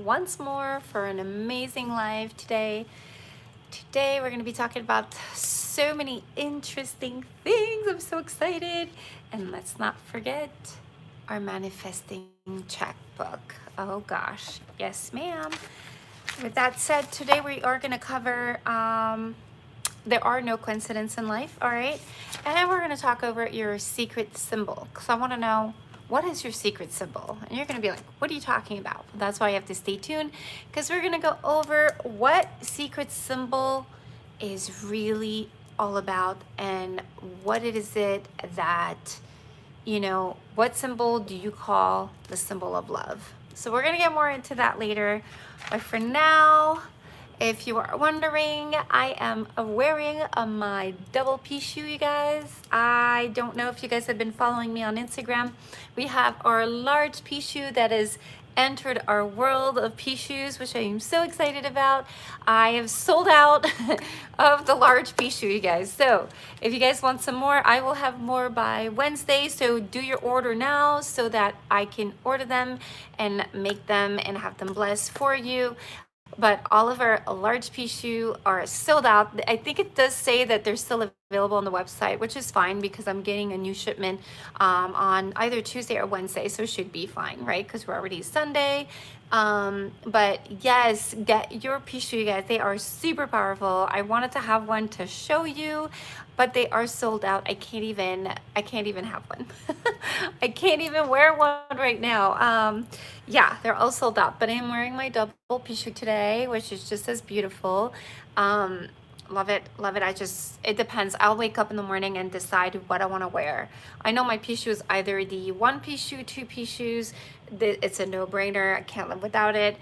once more for an amazing live today. Today we're going to be talking about so many interesting things. I'm so excited. And let's not forget our manifesting checkbook. Oh gosh, yes ma'am. With that said, today we are going to cover there are no coincidences in life, all right? And we're going to talk over your secret symbol, because I want to know, what is your secret symbol? And you're going to be like, what are you talking about? That's why you have to stay tuned, because we're going to go over what secret symbol is really all about and what it is it that, you know, what symbol do you call the symbol of love? So we're going to get more into that later. But for now, if you are wondering, I am wearing my double P shoe, you guys. I don't know if you guys have been following me on Instagram. We have our large P shoe that has entered our world of P shoes, which I am so excited about. I have sold out of the large P shoe, you guys. So if you guys want some more, I will have more by Wednesday. So do your order now so that I can order them and make them and have them blessed for you. But all of our large pea shoe are sold out. I think it does say that they're still available on the website, which is fine because I'm getting a new shipment on either Tuesday or Wednesday, so it should be fine, right? Because we're already Sunday. But yes, get your pea shoe, you guys. They are super powerful. I wanted to have one to show you, but they are sold out. I can't even have one. I can't even wear one right now. Yeah, they're all sold out, but I'm wearing my double pea shoe today, which is just as beautiful. Love it, love it. It depends. I'll wake up in the morning and decide what I want to wear. I know my pea shoe is either the one pea shoe, two pea shoes. It's a no-brainer. I can't live without it.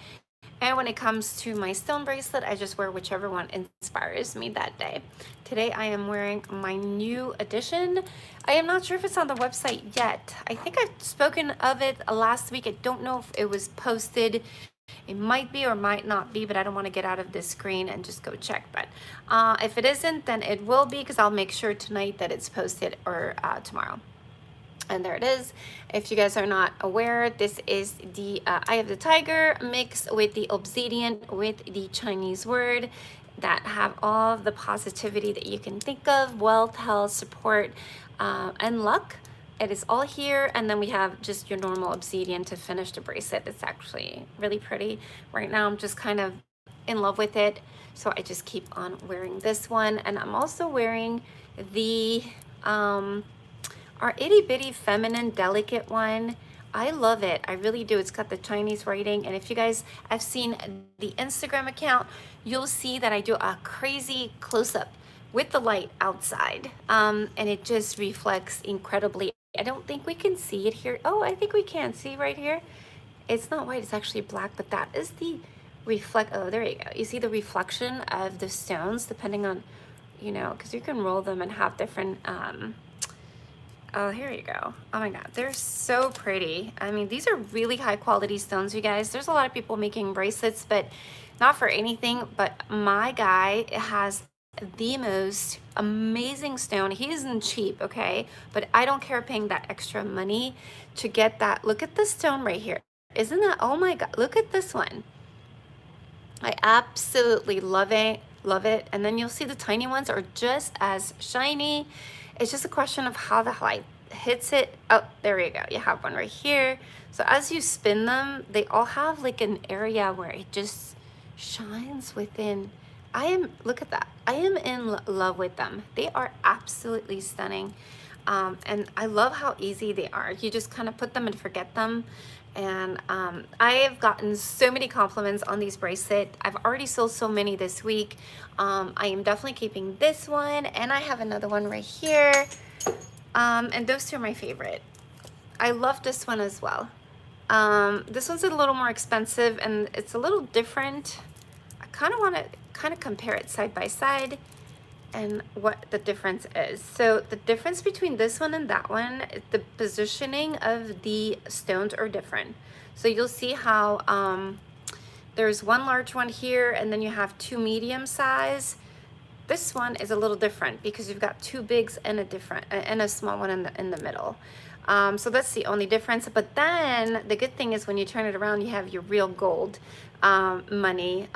And when it comes to my stone bracelet, I just wear whichever one inspires me that day. Today I am wearing my new addition. I am not sure if it's on the website yet. I think I've spoken of it last week. I don't know if it was posted. It might be or might not be, but I don't want to get out of this screen and just go check. But if it isn't, then it will be, because I'll make sure tonight that it's posted, or tomorrow. And there it is. If you guys are not aware, this is the Eye of the Tiger mixed with the obsidian with the Chinese word that have all the positivity that you can think of: wealth, health, support, and luck. It is all here. And then we have just your normal obsidian to finish the bracelet. It's actually really pretty. Right now I'm just kind of in love with it, so I just keep on wearing this one. And I'm also wearing the our itty bitty feminine delicate one. I love it. I really do. It's got the Chinese writing. And if you guys have seen the Instagram account, you'll see that I do a crazy close-up with the light outside. And it just reflects incredibly. I don't think we can see it here. Oh, I think we can see right here. It's not white, it's actually black, but that is the oh, there you go. You see the reflection of the stones depending on, you know, because you can roll them and have different, oh, here you go. Oh my God, they're so pretty. I mean, these are really high quality stones, you guys. There's a lot of people making bracelets, but not for anything. But my guy has the most amazing stone. He isn't cheap, okay? But I don't care paying that extra money to get that. Look at this stone right here. Isn't that, oh my God, look at this one. I absolutely love it, love it. And then you'll see the tiny ones are just as shiny. It's just a question of how the light hits it. Oh, there you go. You have one right here. So as you spin them, they all have like an area where it just shines within. Look at that. I am in love with them. They are absolutely stunning. And I love how easy they are. You just kind of put them and forget them. And I have gotten so many compliments on these bracelets. I've already sold so many this week. I am definitely keeping this one, and I have another one right here. And those two are my favorite. I love this one as well. This one's a little more expensive and it's a little different. I kind of want to compare it side by side and what the difference is. So the difference between this one and that one, the positioning of the stones are different. So you'll see how there's one large one here and then you have two medium size. This one is a little different because you've got two bigs and a small one in the middle. So that's the only difference. But then the good thing is when you turn it around, you have your real gold money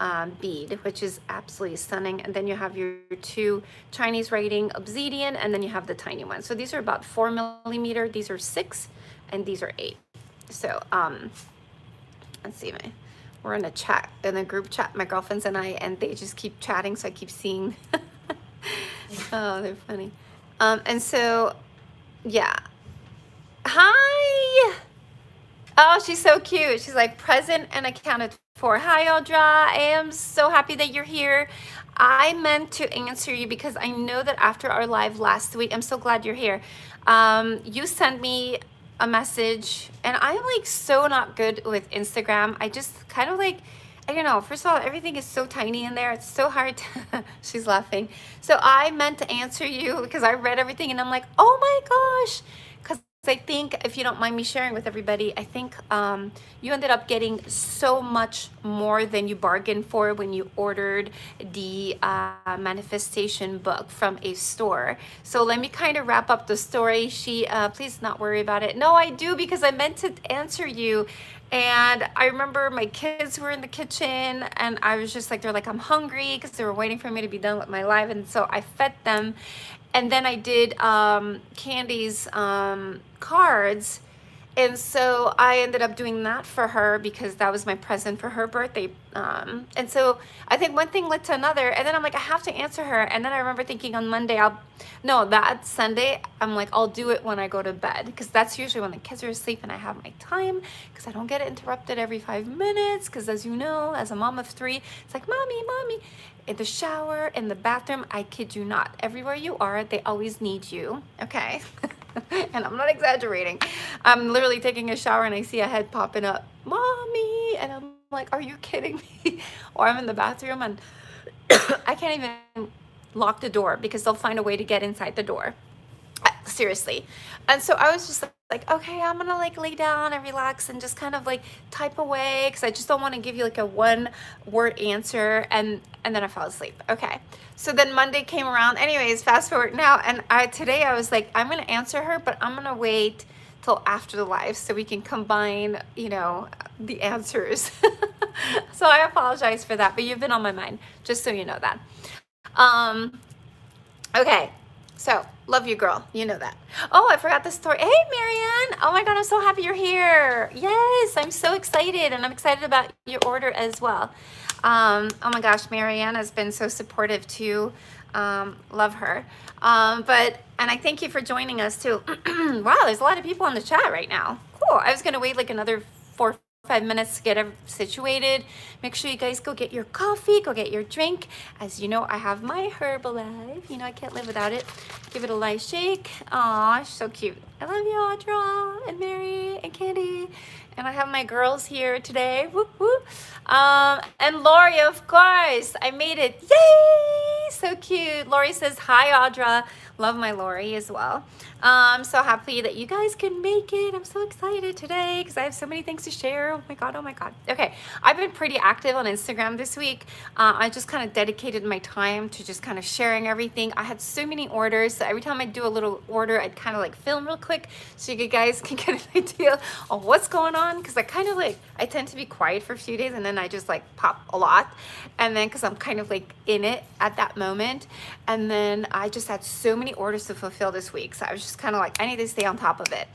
bead, which is absolutely stunning. And then you have your two Chinese writing obsidian, and then you have the tiny one. So these are about 4 millimeter. These are 6, and these are 8. So let's see, we're in a chat, in a group chat, my girlfriends and I, and they just keep chatting, so I keep seeing. Oh, they're funny. And so, yeah. Hi. Oh, she's so cute. She's like present and accounted for. Hi, Audra. I am so happy that you're here. I meant to answer you because I know that after our live last week, I'm so glad you're here. You sent me a message, and I'm like so not good with Instagram. I just kind of like, I don't know. First of all, everything is so tiny in there. It's so hard to, she's laughing. So I meant to answer you because I read everything and I'm like, oh my gosh. Because I think, if you don't mind me sharing with everybody, I think you ended up getting so much more than you bargained for when you ordered the manifestation book from a store. So let me kind of wrap up the story. Please not worry about it. No, I do, because I meant to answer you. And I remember my kids were in the kitchen and I was just like, they're like, I'm hungry, because they were waiting for me to be done with my live. And so I fed them. And then I did Candy's cards. And so I ended up doing that for her because that was my present for her birthday. And so I think one thing led to another. And then I'm like, I have to answer her. And then I remember thinking on Monday, that Sunday, I'm like, I'll do it when I go to bed. Because that's usually when the kids are asleep and I have my time. Because I don't get interrupted every 5 minutes. Because as you know, as a mom of 3, it's like, mommy, mommy. In the shower, in the bathroom, I kid you not. Everywhere you are, they always need you. Okay? And I'm not exaggerating. I'm literally taking a shower and I see a head popping up, mommy, and I'm like, are you kidding me? Or I'm in the bathroom and I can't even lock the door because they'll find a way to get inside the door. Seriously. And so I was just like, okay, I'm gonna like lay down and relax and just kind of like type away, because I just don't want to give you like a 1-word answer. And then I fell asleep. Okay. So then Monday came around. Anyways, fast forward now, and today I was like, I'm gonna answer her, but I'm gonna wait till after the live so we can combine, the answers. So I apologize for that, but you've been on my mind, just so you know that. Okay. So, love you, girl. You know that. Oh, I forgot the story. Hey, Marianne. Oh my God, I'm so happy you're here. Yes, I'm so excited, and I'm excited about your order as well. Oh my gosh, Marianne has been so supportive too. Love her. And I thank you for joining us too. Wow, there's a lot of people in the chat right now. Cool. I was gonna wait like another 4 or 5 minutes to get everything situated. Make sure you guys go get your coffee, go get your drink. As you know, I have my Herbalife. I can't live without it. Give it a light shake. Aw, so cute. I love you, Audra and Mary and Candy. And I have my girls here today. Whoop, whoop. And Lori, of course. I made it. Yay! So cute. Lori says, hi, Audra. Love my Lori as well. I'm so happy that you guys can make it. I'm so excited today because I have so many things to share. Oh my God, oh my God. Okay, I've been pretty active on Instagram this week. I just kind of dedicated my time to just kind of sharing everything. I had so many orders, so every time I do a little order, I'd kind of like film real quick so you guys can get an idea of what's going on, because I kind of like, I tend to be quiet for a few days and then I just like pop a lot. And then because I'm kind of like in it at that moment. And then I just had so many orders to fulfill this week. So I was just kind of like, I need to stay on top of it.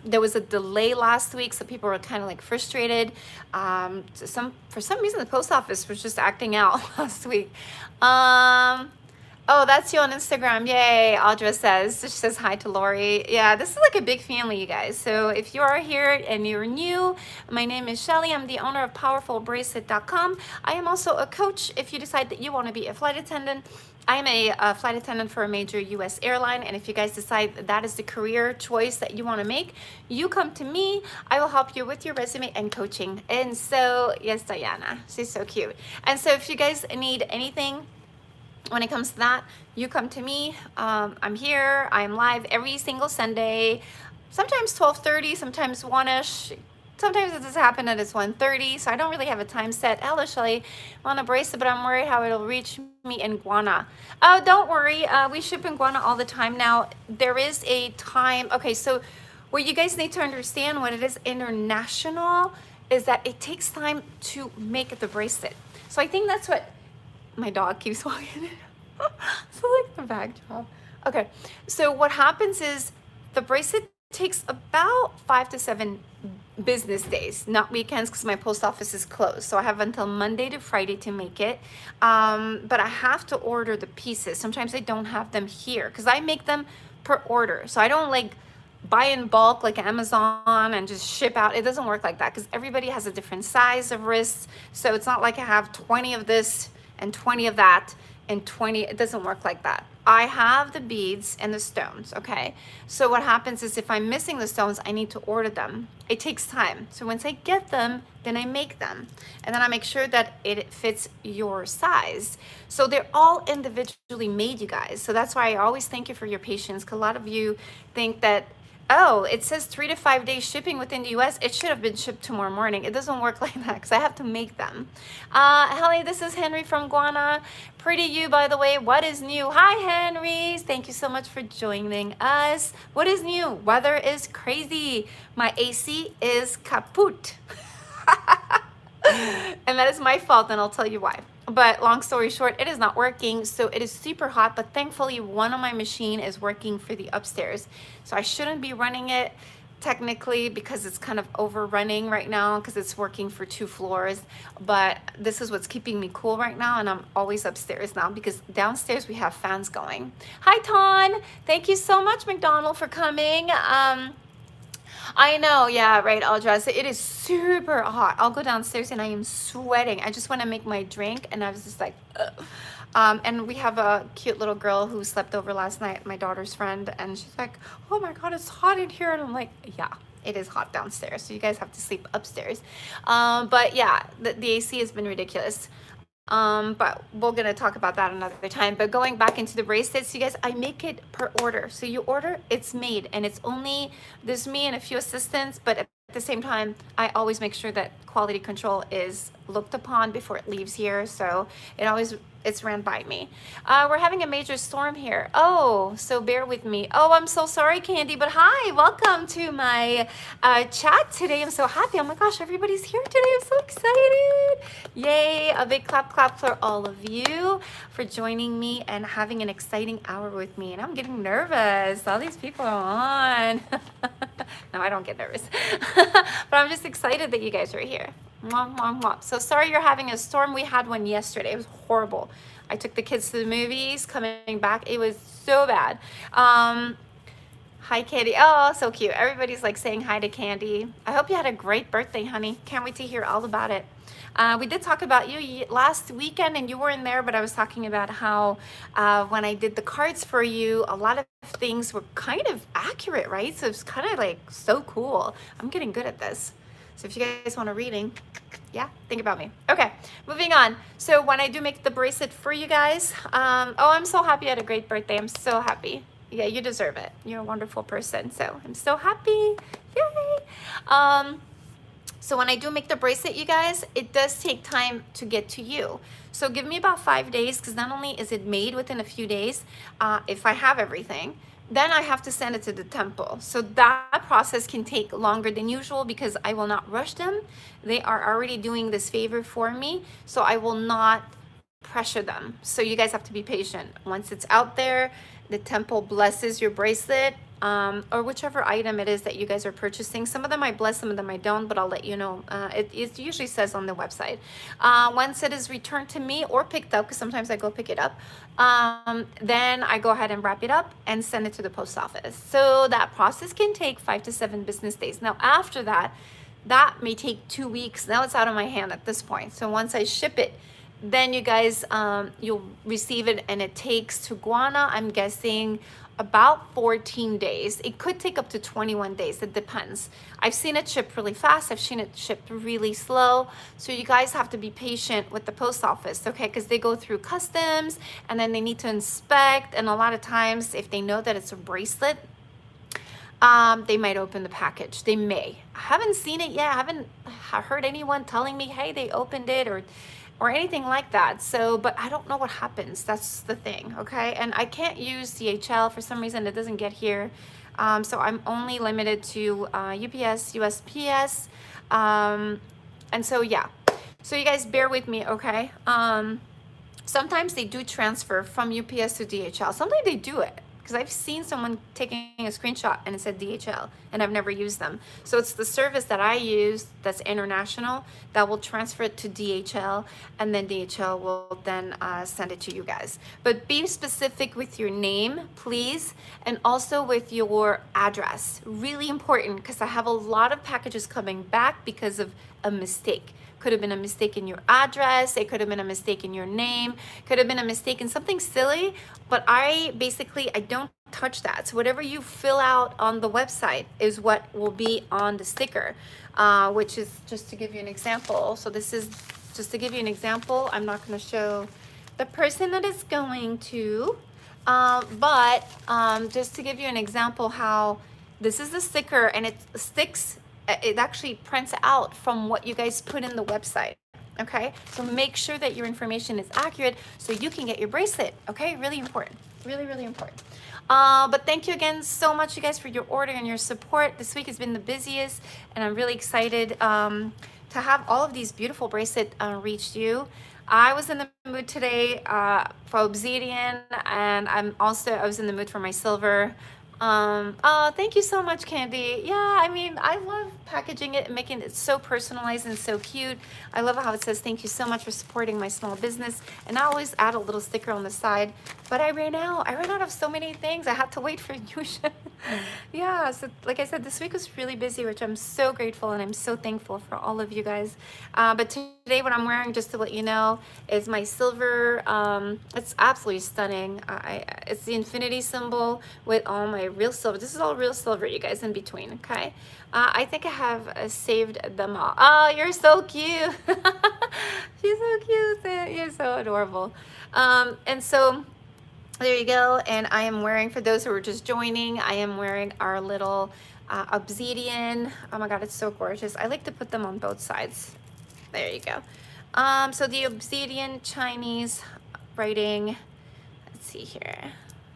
There was a delay last week, so people were kind of like frustrated. For some reason, the post office was just acting out last week. Oh, that's you on Instagram. Yay, Audra says. She says hi to Lori. Yeah, this is like a big family, you guys. So if you are here and you're new, my name is Shelly. I'm the owner of PowerfulBracelet.com. I am also a coach if you decide that you want to be a flight attendant. I am a flight attendant for a major U.S. airline, and if you guys decide that is the career choice that you want to make, you come to me. I will help you with your resume and coaching. And so, yes, Diana, she's so cute. And so if you guys need anything when it comes to that, you come to me. I'm here. I'm live every single Sunday, sometimes 12:30, sometimes 1-ish. Sometimes it does happen that it's 1:30, so I don't really have a time set. Hello, Shelly. I want a bracelet, but I'm worried how it'll reach me in Guana. Oh, don't worry. We ship in Guana all the time now. There is a time. Okay, so what you guys need to understand when it is international is that it takes time to make the bracelet. So I think that's what my dog keeps walking in. So like the backdrop. Okay, so what happens is the bracelet takes about 5 to 7 business days, not weekends, because my post office is closed. So I have until Monday to Friday to make it. But I have to order the pieces. Sometimes I don't have them here because I make them per order. So I don't like buy in bulk like Amazon and just ship out. It doesn't work like that because everybody has a different size of wrists. So it's not like I have 20 of this and 20 of that and 20. It doesn't work like that. I have the beads and the stones, okay? So what happens is if I'm missing the stones, I need to order them. It takes time. So once I get them, then I make them. And then I make sure that it fits your size. So they're all individually made, you guys. So that's why I always thank you for your patience, because a lot of you think that, oh, it says 3 to 5 days shipping within the US. It should have been shipped tomorrow morning. It doesn't work like that because I have to make them. Hello, this is Henry from Guana. Pretty you, by the way. What is new? Hi, Henry. Thank you so much for joining us. What is new? Weather is crazy. My AC is kaput. And that is my fault, and I'll tell you why. But long story short, it is not working. So it is super hot, but thankfully one on my machine is working for the upstairs. So I shouldn't be running it technically because it's kind of overrunning right now because it's working for 2 floors. But this is what's keeping me cool right now, and I'm always upstairs now because downstairs we have fans going. Hi, Ton. Thank you so much, McDonald, for coming. I know, yeah, right, Audra. So it is super hot. I'll go downstairs and I am sweating. I just want to make my drink, and I was just like, ugh. And we have a cute little girl who slept over last night, my daughter's friend, and she's like, oh my God, it's hot in here. And I'm like, yeah, it is hot downstairs. So you guys have to sleep upstairs. But yeah, the AC has been ridiculous. But we're gonna talk about that another time. But going back into the bracelets, you guys, I make it per order. So you order, it's made, and it's only, there's me and a few assistants, but at the same time, I always make sure that quality control is looked upon before it leaves here. So it's ran by me. We're having a major storm here. Oh, so bear with me. Oh, I'm so sorry, Candy, but hi, welcome to my chat today. I'm so happy. Oh my gosh, everybody's here today. I'm so excited. Yay, a big clap for all of you for joining me and having an exciting hour with me. And I'm getting nervous. All these people are on. No, I don't get nervous. But I'm just excited that you guys are here. Mwah, mwah, mwah. So sorry you're having a storm. We had one yesterday. It was horrible. I took the kids to the movies. Coming back, it was so bad. Hi, Candy. Oh, so cute. Everybody's like saying hi to Candy. I hope you had a great birthday, honey. Can't wait to hear all about it. We did talk about you last weekend, and you weren't there, but I was talking about how when I did the cards for you, a lot of things were kind of accurate, right? So it's kind of like so cool. I'm getting good at this. So if you guys want a reading, yeah, think about me. Okay, moving on. So when I do make the bracelet for you guys, oh, I'm so happy you had a great birthday. I'm so happy. Yeah, you deserve it. You're a wonderful person. So I'm so happy. Yay. So when I do make the bracelet, you guys, it does take time to get to you. So give me about 5 days, because not only is it made within a few days, if I have everything, then I have to send it to the temple. So that process can take longer than usual because I will not rush them. They are already doing this favor for me, so I will not pressure them. So you guys have to be patient. Once it's out there, the temple blesses your bracelet, or whichever item it is that you guys are purchasing. Some of them I bless, some of them I don't, but I'll let you know. It usually says on the website. Once it is returned to me or picked up, because sometimes I go pick it up, then I go ahead and wrap it up and send it to the post office. So that process can take 5 to 7 business days. Now after that, that may take 2 weeks. Now it's out of my hand at this point. So once I ship it, then you guys, you'll receive it, and it takes to Guana, I'm guessing, about 14 days. It could take up to 21 days. It depends. I've seen it ship really fast. I've seen it shipped really slow. So you guys have to be patient with the post office, okay? Because they go through customs, and then they need to inspect. And a lot of times, if they know that it's a bracelet, they might open the package. They may. I haven't seen it yet. I haven't heard anyone telling me, hey, they opened it or anything like that. So, but I don't know what happens. That's the thing, okay? And I can't use DHL. For some reason, it doesn't get here. So I'm only limited to UPS, USPS. And so, yeah. So you guys bear with me, okay? Sometimes they do transfer from UPS to DHL. Sometimes they do it because I've seen someone taking a screenshot and it said DHL and I've never used them. So it's the service that I use that's international that will transfer it to DHL, and then DHL will then send it to you guys. But be specific with your name, please, and also with your address. Really important, because I have a lot of packages coming back because of a mistake. Could have been a mistake in your address, it could have been a mistake in your name, could have been a mistake in something silly, but I don't touch that. So whatever you fill out on the website is what will be on the sticker, which is, just to give you an example. So this is just to give you an example. I'm not going to show the person that is going to, but just to give you an example how this is the sticker and it sticks. It actually prints out from what you guys put in the website. Okay, so make sure that your information is accurate so you can get your bracelet. Okay, really important, really, really important. But thank you again so much, you guys, for your order and your support. This week has been the busiest, and I'm really excited to have all of these beautiful bracelets reach you. I was in the mood today for obsidian, and I was in the mood for my silver. Oh, thank you so much, Candy. Yeah, I mean, I love packaging it and making it so personalized and so cute. I love how it says, thank you so much for supporting my small business. And I always add a little sticker on the side, but I ran out of so many things. I had to wait for Yusha. Yeah, so like I said, this week was really busy, which I'm so grateful and I'm so thankful for all of you guys. But today what I'm wearing, just to let you know, is my silver. It's absolutely stunning. It's the infinity symbol with all my real silver. This is all real silver, you guys, in between, okay? I think I have saved them all. Oh, you're so cute. She's so cute. You're so adorable. And so there you go. And I am wearing, for those who are just joining, I am wearing our little obsidian. Oh my God, it's so gorgeous. I like to put them on both sides. There you go. So the obsidian Chinese writing. Let's see here.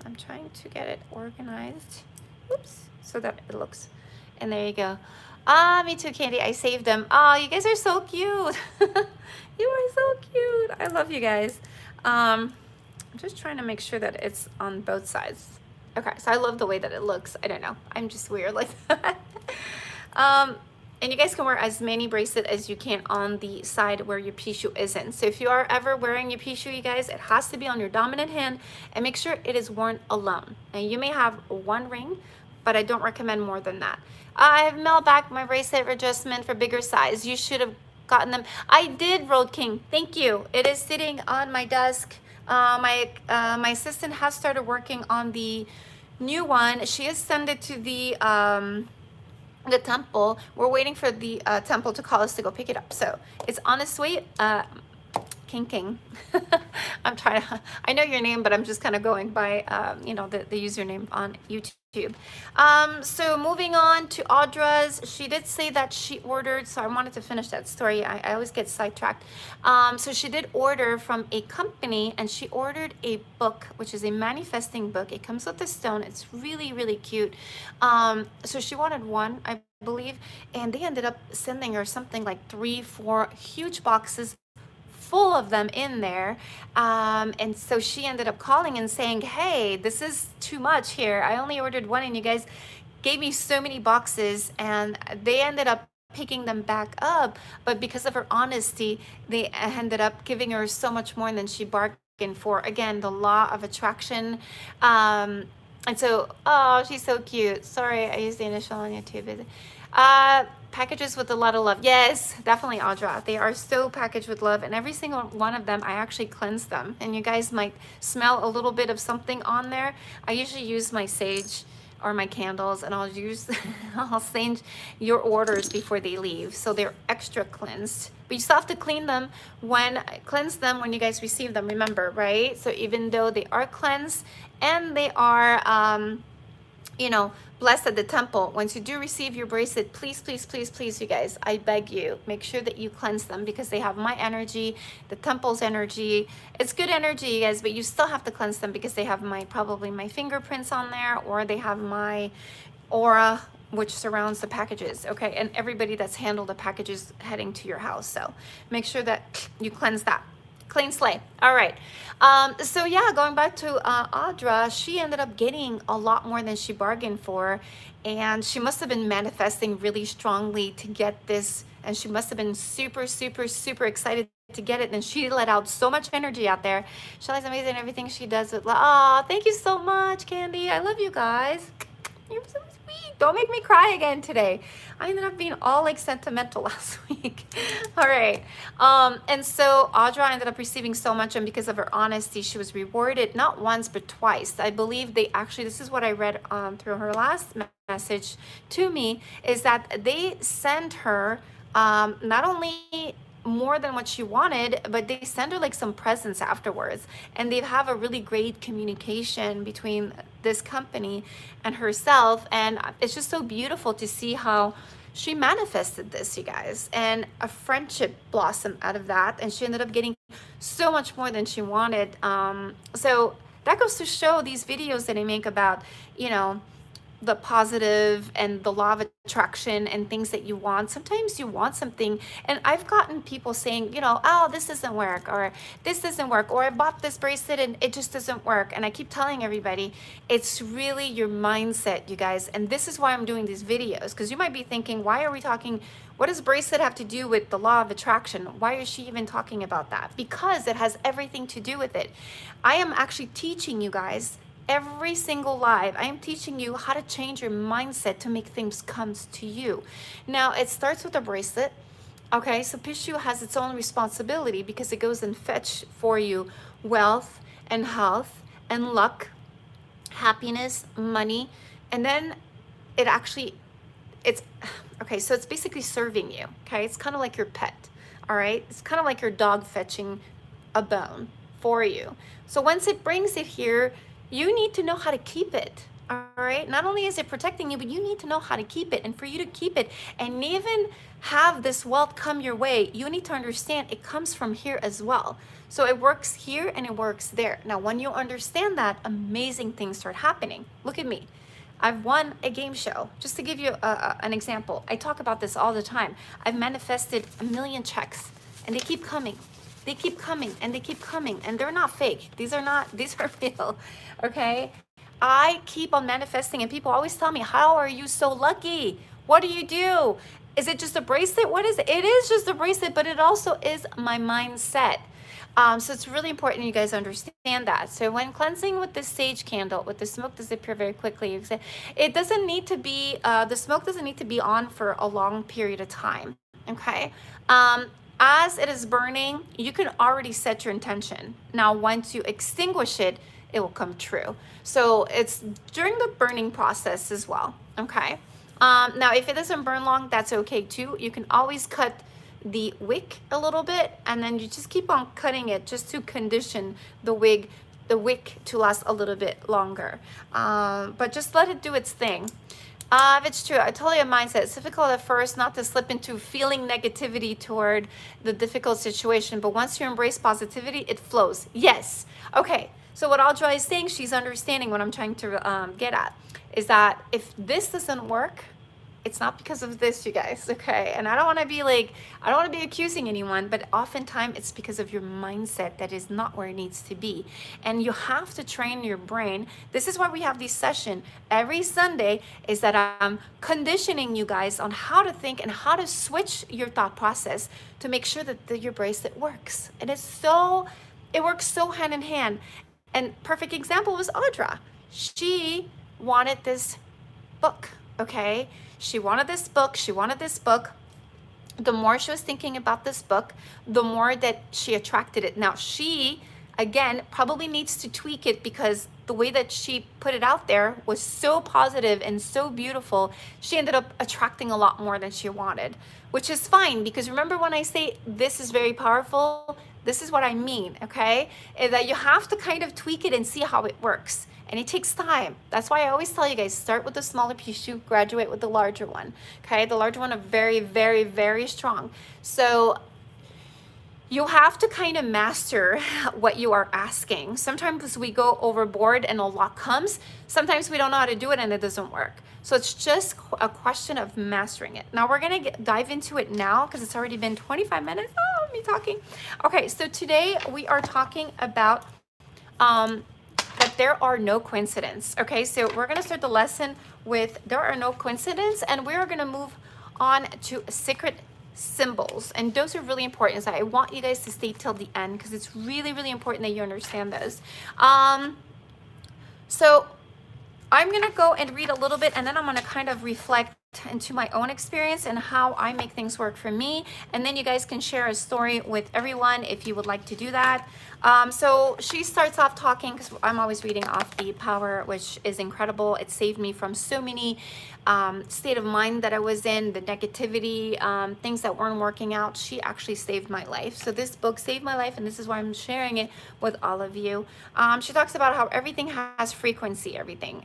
I'm trying to get it organized. Oops. So that it looks. And there you go. Me too, Candy. I saved them. Oh, you guys are so cute. You are so cute. I love you guys. I'm just trying to make sure that it's on both sides. Okay, so I love the way that it looks. I don't know. I'm just weird like that. And you guys can wear as many bracelets as you can on the side where your 𝓌𝒽 isn't. So if you are ever wearing your 𝓌𝒽, you guys, it has to be on your dominant hand, and make sure it is worn alone. And you may have one ring, but I don't recommend more than that. I have mailed back my bracelet adjustment for bigger size. You should have gotten them. I did, Road King. Thank you. It is sitting on my desk. My assistant has started working on the new one. She has sent it to the temple. We're waiting for the temple to call us to go pick it up. So it's on its way. King. I'm trying to, I know your name, but I'm just kind of going by, the username on YouTube. So moving on to Audra's, she did say that she ordered, so I wanted to finish that story. I always get sidetracked. So she did order from a company, and she ordered a book, which is a manifesting book. It comes with a stone. It's really, really cute. So she wanted one, I believe, and they ended up sending her something like 3-4 huge boxes full of them in there, and so she ended up calling and saying, hey, this is too much here. I only ordered one and you guys gave me so many boxes. And they ended up picking them back up, but because of her honesty, they ended up giving her so much more than she bargained for. Again, the law of attraction. And so, oh, she's so cute. Sorry, I used the initial on YouTube. Packages with a lot of love. Yes, definitely, Audra. They are so packaged with love, and every single one of them, I actually cleanse them. And you guys might smell a little bit of something on there. I usually use my sage or my candles, and I'll sage your orders before they leave, so they're extra cleansed. But you still have to cleanse them when you guys receive them, remember, right? So even though they are cleansed and they are blessed at the temple, once you do receive your bracelet, please, please, please, please, you guys, I beg you, make sure that you cleanse them, because they have my energy, the temple's energy. It's good energy, you guys, but you still have to cleanse them because they have probably my fingerprints on there, or they have my aura which surrounds the packages, okay, and everybody that's handled the packages heading to your house. So make sure that you cleanse that. Clean slate. All right. So yeah, going back to Audra, she ended up getting a lot more than she bargained for, and she must have been manifesting really strongly to get this, and she must have been super, super, super excited to get it. And she let out so much energy out there. Shelly's amazing. Everything she does with love. Oh, thank you so much, Candy. I love you guys. You're so sweet. Don't make me cry again today. I ended up being all like sentimental last week. All right. And so Audra ended up receiving so much, and because of her honesty, she was rewarded not once but twice. I believe they actually, this is what I read through her last message to me, is that they sent her not only more than what she wanted, but they send her like some presents afterwards, and they have a really great communication between this company and herself. And it's just so beautiful to see how she manifested this, you guys, and a friendship blossomed out of that, and she ended up getting so much more than she wanted. So that goes to show these videos that I make about, you know, the positive and the law of attraction and things that you want. Sometimes you want something, and I've gotten people saying, you know, oh, this doesn't work, or this doesn't work, or I bought this bracelet and it just doesn't work. And I keep telling everybody, it's really your mindset, you guys. And this is why I'm doing these videos, because you might be thinking, why are we talking, what does bracelet have to do with the law of attraction? Why is she even talking about that? Because it has everything to do with it. I am actually teaching you guys every single live. I am teaching you how to change your mindset to make things come to you. Now, it starts with a bracelet. Okay, so Pishu has its own responsibility because it goes and fetch for you wealth and health and luck, happiness, money, and then it actually, it's, okay, so it's basically serving you, okay? It's kind of like your pet, all right? It's kind of like your dog fetching a bone for you. So once it brings it here, you need to know how to keep it, all right? Not only is it protecting you, but you need to know how to keep it. And for you to keep it and even have this wealth come your way, you need to understand it comes from here as well. So it works here and it works there. Now, when you understand that, amazing things start happening. Look at me. I've won a game show. Just to give you an example, I talk about this all the time. I've manifested 1 million checks, and they keep coming. They keep coming and they keep coming, and they're not fake. These are real, okay? I keep on manifesting, and people always tell me, how are you so lucky? What do you do? Is it just a bracelet? What is it? It is just a bracelet, but it also is my mindset. So it's really important you guys understand that. So when cleansing with this sage candle, with the smoke disappear very quickly, it doesn't need to be, the smoke doesn't need to be on for a long period of time, okay? As it is burning, you can already set your intention. Now, once you extinguish it, it will come true. So it's during the burning process as well, okay? Now, if it doesn't burn long, that's okay too. You can always cut the wick a little bit, and then you just keep on cutting it just to condition the wick to last a little bit longer. But just let it do its thing. If it's true, I totally have mindset. It's difficult at first not to slip into feeling negativity toward the difficult situation, but once you embrace positivity, it flows. Yes. Okay. So what Audra is saying, she's understanding what I'm trying to get at, is that if this doesn't work, it's not because of this, you guys, okay? And I don't want to be like, I don't want to be accusing anyone, but oftentimes it's because of your mindset that is not where it needs to be. And you have to train your brain. This is why we have these sessions every Sunday, is that I'm conditioning you guys on how to think and how to switch your thought process to make sure that your bracelet works. And it works so hand in hand. And perfect example was Audra. She wanted this book, okay? She wanted this book. She wanted this book. The more she was thinking about this book, the more that she attracted it. Now, she, again, probably needs to tweak it because the way that she put it out there was so positive and so beautiful. She ended up attracting a lot more than she wanted, which is fine, because remember when I say this is very powerful, this is what I mean, okay? Is that you have to kind of tweak it and see how it works. And it takes time. That's why I always tell you guys, start with the smaller piece, you graduate with the larger one. Okay, the larger one are very, very, very strong. So you have to kind of master what you are asking. Sometimes we go overboard and a lot comes. Sometimes we don't know how to do it and it doesn't work. So it's just a question of mastering it. Now we're gonna dive into it now because it's already been 25 minutes. Oh, me talking. Okay, so today we are talking about that there are no coincidences. Okay, so we're gonna start the lesson with there are no coincidences, and we're gonna move on to secret symbols, and those are really important. So I want you guys to stay till the end because it's really, really important that you understand those. So I'm gonna go and read a little bit, and then I'm gonna kind of reflect into my own experience and how I make things work for me, and then you guys can share a story with everyone if you would like to do that. So she starts off talking, because I'm always reading off the power, which is incredible. It saved me from so many state of mind that I was in, the negativity, things that weren't working out. She actually saved my life. So this book saved my life, and this is why I'm sharing it with all of you. She talks about how everything has frequency, everything.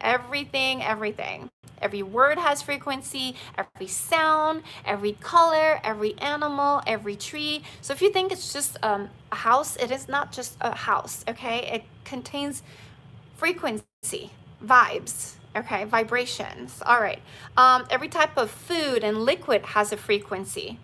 Every word has frequency, every sound, every color, every animal, every tree. So if you think it's just a house, it is not just a house, okay? It contains frequency, vibes, okay, vibrations. All right. Every type of food and liquid has a frequency.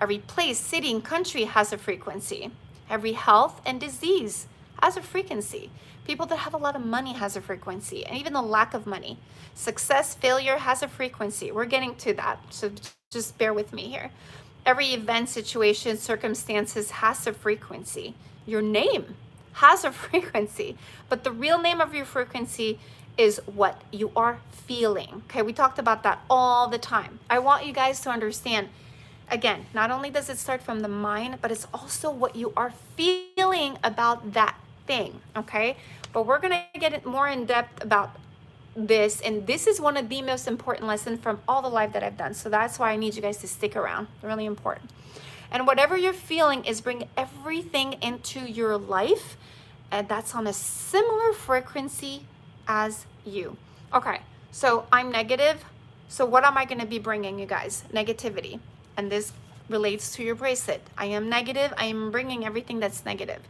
Every place, city, and country has a frequency. Every health and disease has a frequency. People that have a lot of money has a frequency, and even the lack of money. Success, failure has a frequency. We're getting to that, so just bear with me here. Every event, situation, circumstances has a frequency. Your name has a frequency, but the real name of your frequency is what you are feeling. Okay, we talked about that all the time. I want you guys to understand, again, not only does it start from the mind, but it's also what you are feeling about that thing, okay? But we're gonna get it more in depth about this, and this is one of the most important lessons from all the live that I've done. So that's why I need you guys to stick around. Really important. And whatever you're feeling is bringing everything into your life, and that's on a similar frequency as you. Okay, so I'm negative. So what am I going to be bringing you guys? Negativity. And this relates to your bracelet. I am negative. I am bringing everything that's negative.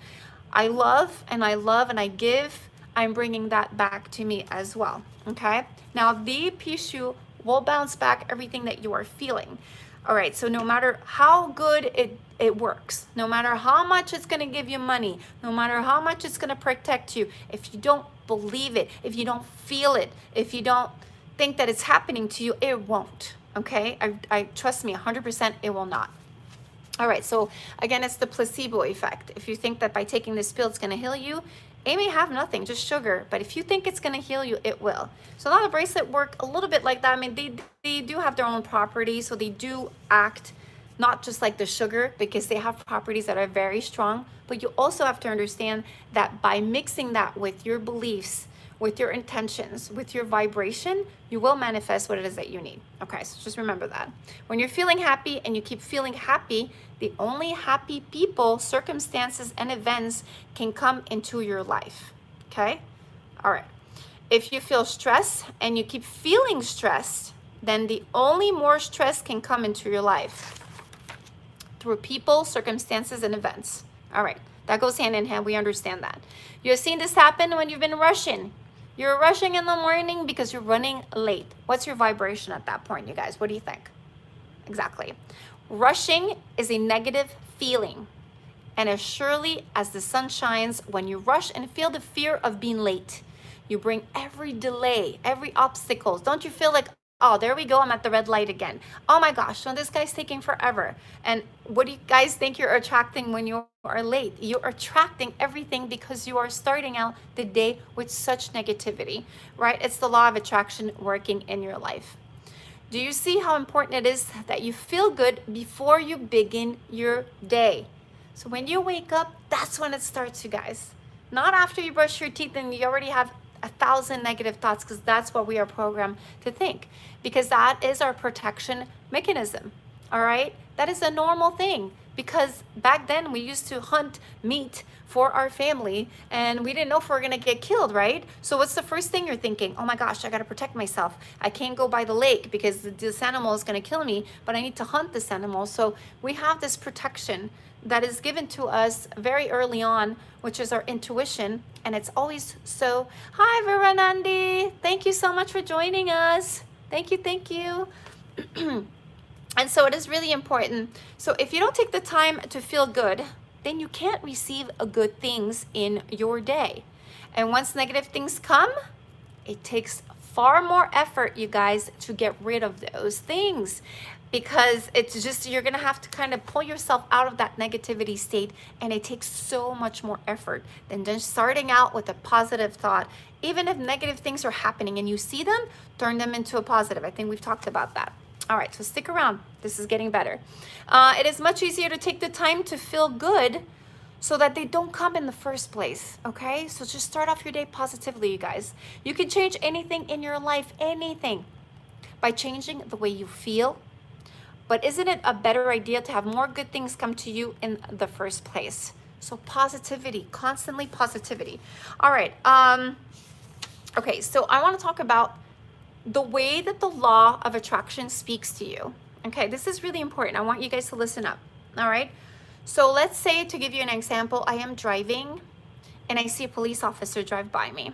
I love and I give. I'm bringing that back to me as well. Okay, now the 𝓌𝒽 will bounce back everything that you are feeling. All right, so no matter how good it works, no matter how much it's going to give you money, no matter how much it's going to protect you, if you don't believe it, if you don't feel it, if you don't think that it's happening to you, it won't. Okay, I trust me, 100% it will not. All right, so again, it's the placebo effect. If you think that by taking this pill, it's going to heal you, it may have nothing, just sugar. But if you think it's going to heal you, it will. So a lot of bracelets work a little bit like that. I mean, they do have their own properties. So they do act not just like the sugar, because they have properties that are very strong. But you also have to understand that by mixing that with your beliefs, with your intentions, with your vibration, you will manifest what it is that you need. Okay, so just remember that. When you're feeling happy and you keep feeling happy, the only happy people, circumstances, and events can come into your life. Okay? All right. If you feel stress and you keep feeling stressed, then the only more stress can come into your life through people, circumstances, and events. All right. That goes hand in hand. We understand that. You have seen this happen when you've been rushing. You're rushing in the morning because you're running late. What's your vibration at that point, you guys? What do you think? Exactly. Rushing is a negative feeling. And as surely as the sun shines, when you rush and feel the fear of being late, you bring every delay, every obstacle. Don't you feel like, oh, there we go, I'm at the red light again. Oh my gosh, so this guy's taking forever. And what do you guys think you're attracting when you are late? You're attracting everything because you are starting out the day with such negativity, right? It's the law of attraction working in your life. Do you see how important it is that you feel good before you begin your day? So when you wake up, that's when it starts, you guys. Not after you brush your teeth and you already have 1,000 negative thoughts, because that's what we are programmed to think, because that is our protection mechanism. All right, that is a normal thing. because back then we used to hunt meat for our family and we didn't know if we were gonna get killed, right? So what's the first thing you're thinking? Oh my gosh, I gotta protect myself. I can't go by the lake because this animal is gonna kill me, but I need to hunt this animal. So we have this protection that is given to us very early on, which is our intuition. And it's always so, hi Viranandi, thank you so much for joining us. Thank you, thank you. And so it is really important. So if you don't take the time to feel good, then you can't receive good things in your day. And once negative things come, it takes far more effort, you guys, to get rid of those things, because it's just, you're gonna have to kind of pull yourself out of that negativity state, and it takes so much more effort than just starting out with a positive thought. Even if negative things are happening and you see them, turn them into a positive. I think we've talked about that. All right, so stick around. This is getting better. It is much easier to take the time to feel good so that they don't come in the first place, okay? So just start off your day positively, you guys. You can change anything in your life, anything, by changing the way you feel. But isn't it a better idea to have more good things come to you in the first place? So positivity, constantly positivity. All right, okay, so I wanna talk about the way that the law of attraction speaks to you. Okay, this is really important. I want you guys to listen up. All right, so let's say, to give you an example, I am driving and I see a police officer drive by me.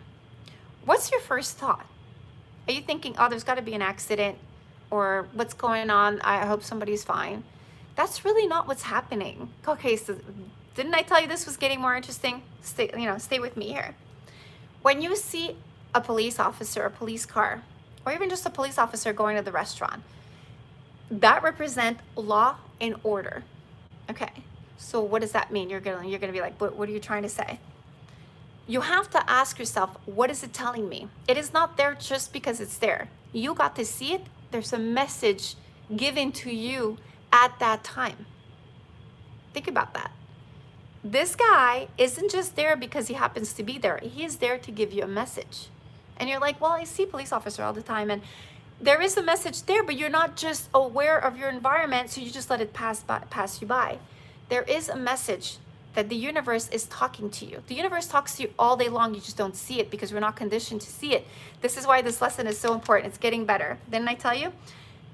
What's your first thought? Are you thinking, oh, there's got to be an accident, or what's going on? I hope somebody's fine. That's really not what's happening. Okay, so didn't I tell you this was getting more interesting? Stay with me here. When you see a police officer, a police car, or even just a police officer going to the restaurant, that represent law and order. Okay, so what does that mean? You're gonna be like, what are you trying to say? You have to ask yourself, what is it telling me? It is not there just because it's there. You got to see it. There's a message given to you at that time. Think about that. This guy isn't just there because he happens to be there. He is there to give you a message. And you're like, well, I see police officer all the time, and there is a message there, but you're not just aware of your environment, so you just let it pass you by. There is a message that the universe is talking to you. The universe talks to you all day long. You just don't see it because we're not conditioned to see it. This is why this lesson is so important. It's getting better. Didn't I tell you?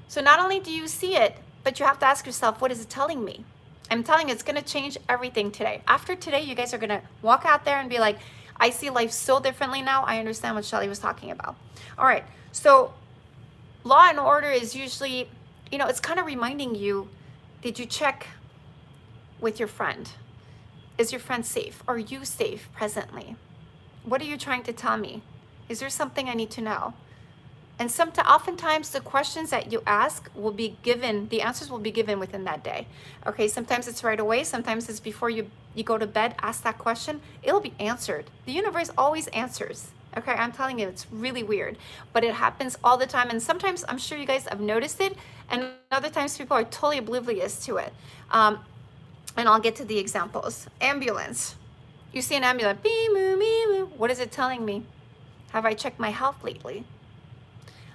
So not only do you see it, but you have to ask yourself, what is it telling me? I'm telling you, it's going to change everything today. After today, you guys are going to walk out there and be like, I see life so differently now. I understand what Shelly was talking about. All right, so law and order is usually, it's kind of reminding you, did you check with your friend? Is your friend safe? Are you safe presently? What are you trying to tell me? Is there something I need to know? And oftentimes the questions that you ask will be given, the answers will be given within that day. Okay, sometimes it's right away. Sometimes it's before you go to bed, ask that question. It'll be answered. The universe always answers. Okay, I'm telling you, it's really weird, but it happens all the time. And sometimes I'm sure you guys have noticed it, and other times people are totally oblivious to it. And I'll get to the examples. Ambulance. You see an ambulance, bee moo, mee moo. What is it telling me? Have I checked my health lately?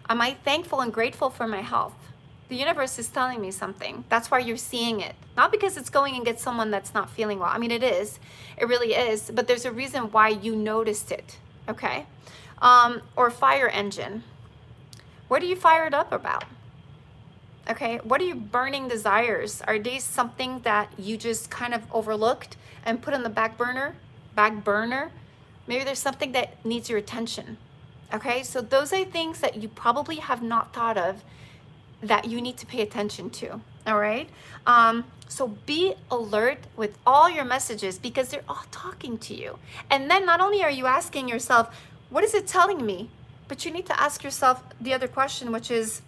Am I thankful and grateful for my health? The universe is telling me something. That's why you're seeing it. Not because it's going and get someone that's not feeling well. I mean, it is. It really is. But there's a reason why you noticed it. Okay? Or fire engine. What are you fired up about? Okay? What are your burning desires? Are they something that you just kind of overlooked and put on the back burner? Maybe there's something that needs your attention. Okay, so those are things that you probably have not thought of that you need to pay attention to. All right, so be alert with all your messages because they're all talking to you. And then not only are you asking yourself, what is it telling me? But you need to ask yourself the other question, which is,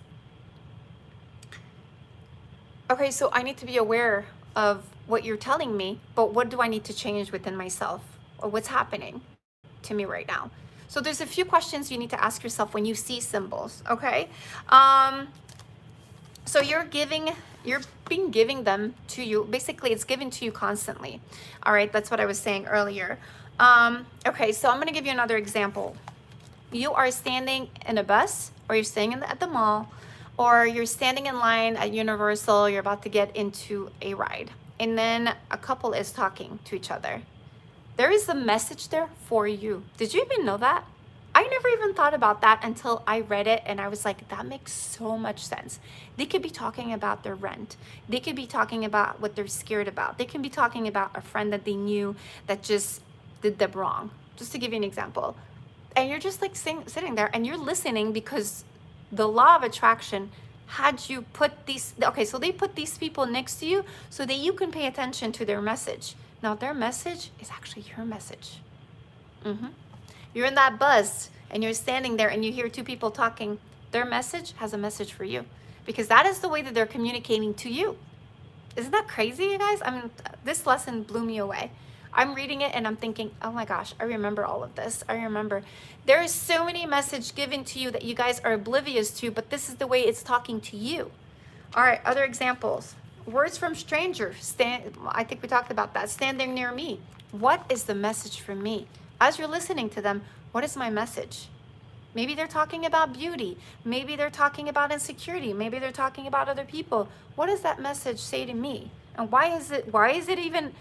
okay, so I need to be aware of what you're telling me, but what do I need to change within myself, or what's happening to me right now? So there's a few questions you need to ask yourself when you see symbols, okay? So you're being giving them to you. Basically, it's given to you constantly. All right, that's what I was saying earlier. Okay, so I'm gonna give you another example. You are standing in a bus, or you're staying at the mall, or you're standing in line at Universal, you're about to get into a ride. and then a couple is talking to each other. There is a message there for you. Did you even know that? I never even thought about that until I read it, and I was like, that makes so much sense. They could be talking about their rent. They could be talking about what they're scared about. They can be talking about a friend that they knew that just did them wrong. Just to give you an example. And you're just like sitting there and you're listening, because the law of attraction had you put these, okay, so they put these people next to you so that you can pay attention to their message. Now their message is actually your message. You're in that bus and you're standing there and you hear two people talking. Their message has a message for you, because that is the way that they're communicating to you. Isn't that crazy, you guys? I mean, this lesson blew me away. I'm reading it and I'm thinking, oh my gosh, I remember all of this. I remember. There is so many messages given to you that you guys are oblivious to, but this is the way it's talking to you. All right, other examples. Words from strangers. I think we talked about that. Standing near me. What is the message for me? As you're listening to them, what is my message? Maybe they're talking about beauty. Maybe they're talking about insecurity. Maybe they're talking about other people. What does that message say to me? And why is it even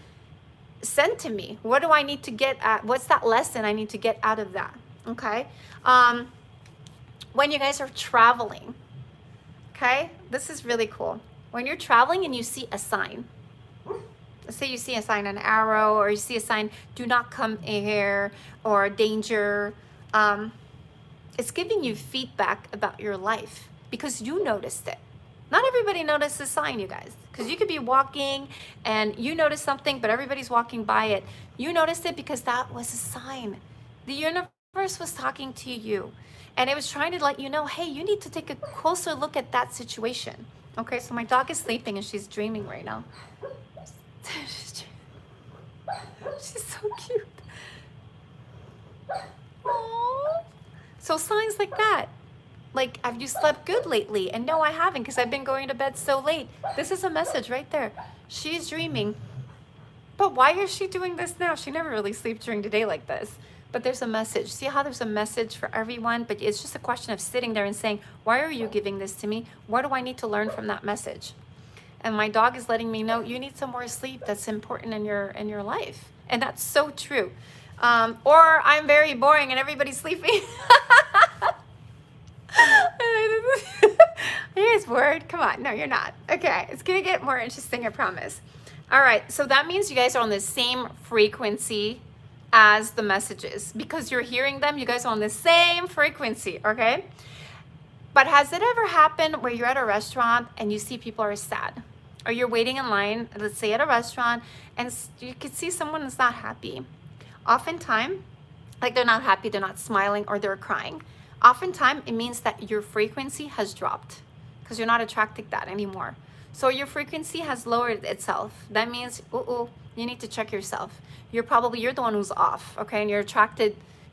sent to me? What do I need to get at? What's that lesson I need to get out of that? Okay. When you guys are traveling, okay, this is really cool. When you're traveling and you see a sign, let's say you see a sign, an arrow, or you see a sign, do not come here, or danger, it's giving you feedback about your life because you noticed it. Not everybody noticed the sign, you guys, because you could be walking and you notice something, but everybody's walking by it. You noticed it because that was a sign. The universe was talking to you, and it was trying to let you know, hey, you need to take a closer look at that situation. Okay, so my dog is sleeping and she's dreaming right now. She's so cute. Aww. So signs like that. Like, have you slept good lately? And no, I haven't, because I've been going to bed so late. This is a message right there. She's dreaming. But why is she doing this now? She never really sleeps during the day like this. But there's a message. See how there's a message for everyone? But it's just a question of sitting there and saying, why are you giving this to me? What do I need to learn from that message? And my dog is letting me know, you need some more sleep. That's important in your life. And that's so true. Or I'm very boring and everybody's sleeping. You guys bored? Come on. No, you're not. Okay. It's going to get more interesting, I promise. All right. So that means you guys are on the same frequency as the messages, because you're hearing them. You guys are on the same frequency. Okay. But has it ever happened where you're at a restaurant and you see people are sad, or you're waiting in line, let's say at a restaurant, and you could see someone is not happy? Oftentimes, like they're not happy, they're not smiling, or they're crying. Oftentimes, it means that your frequency has dropped because you're not attracting that anymore. So your frequency has lowered itself. That means, you need to check yourself. You're the one who's off, okay? And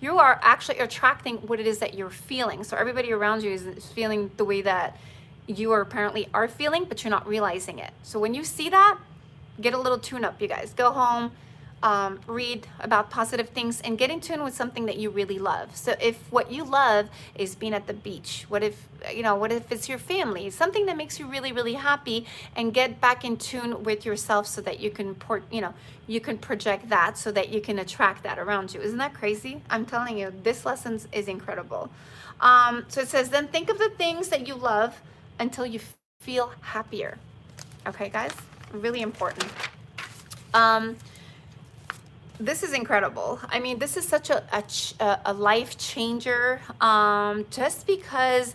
you are actually attracting what it is that you're feeling. So everybody around you is feeling the way that you apparently are feeling, but you're not realizing it. So when you see that, get a little tune up, you guys. Go home, read about positive things, and get in tune with something that you really love. So if what you love is being at the beach, what if it's your family, something that makes you really, really happy, and get back in tune with yourself so that you can you can project that, so that you can attract that around you. Isn't that crazy? I'm telling you, this lesson is incredible. So it says, then think of the things that you love until you feel happier. Okay, guys, really important. This is incredible. I mean, this is such a life changer, just because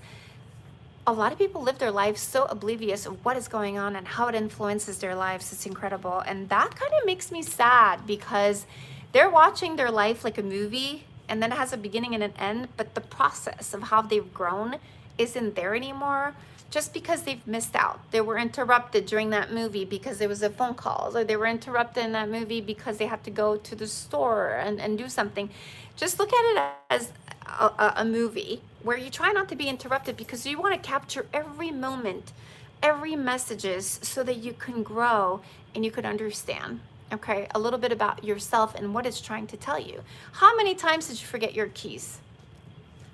a lot of people live their lives so oblivious of what is going on and how it influences their lives. It's incredible. And that kind of makes me sad, because they're watching their life like a movie, and then it has a beginning and an end, but the process of how they've grown isn't there anymore, just because they've missed out. They were interrupted during that movie because there was a phone call, or they were interrupted in that movie because they had to go to the store and do something. Just look at it as a movie where you try not to be interrupted, because you want to capture every moment, every messages, so that you can grow and you can understand, okay, a little bit about yourself and what it's trying to tell you. How many times did you forget your keys?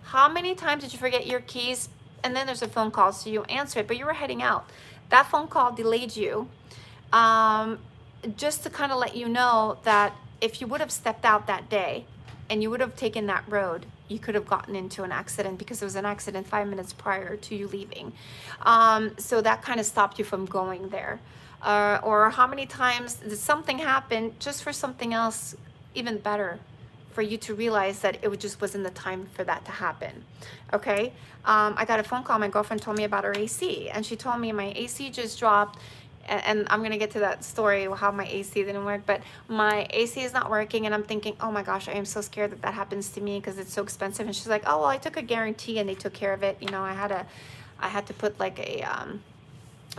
How many times did you forget your keys? And then there's a phone call, so you answer it, but you were heading out. That phone call delayed you. just to kind of let you know that if you would have stepped out that day and you would have taken that road, you could have gotten into an accident because there was an accident 5 minutes prior to you leaving. So that kind of stopped you from going there. Or how many times did something happen just for something else even better, for you to realize that it just wasn't the time for that to happen. Okay. I got a phone call. My girlfriend told me about her AC, and she told me my AC just dropped. And I'm gonna get to that story, how my AC didn't work, but my AC is not working, and I'm thinking, oh my gosh, I am so scared that that happens to me because it's so expensive. And she's like, oh well, I took a guarantee and they took care of it. You know, I had to put like a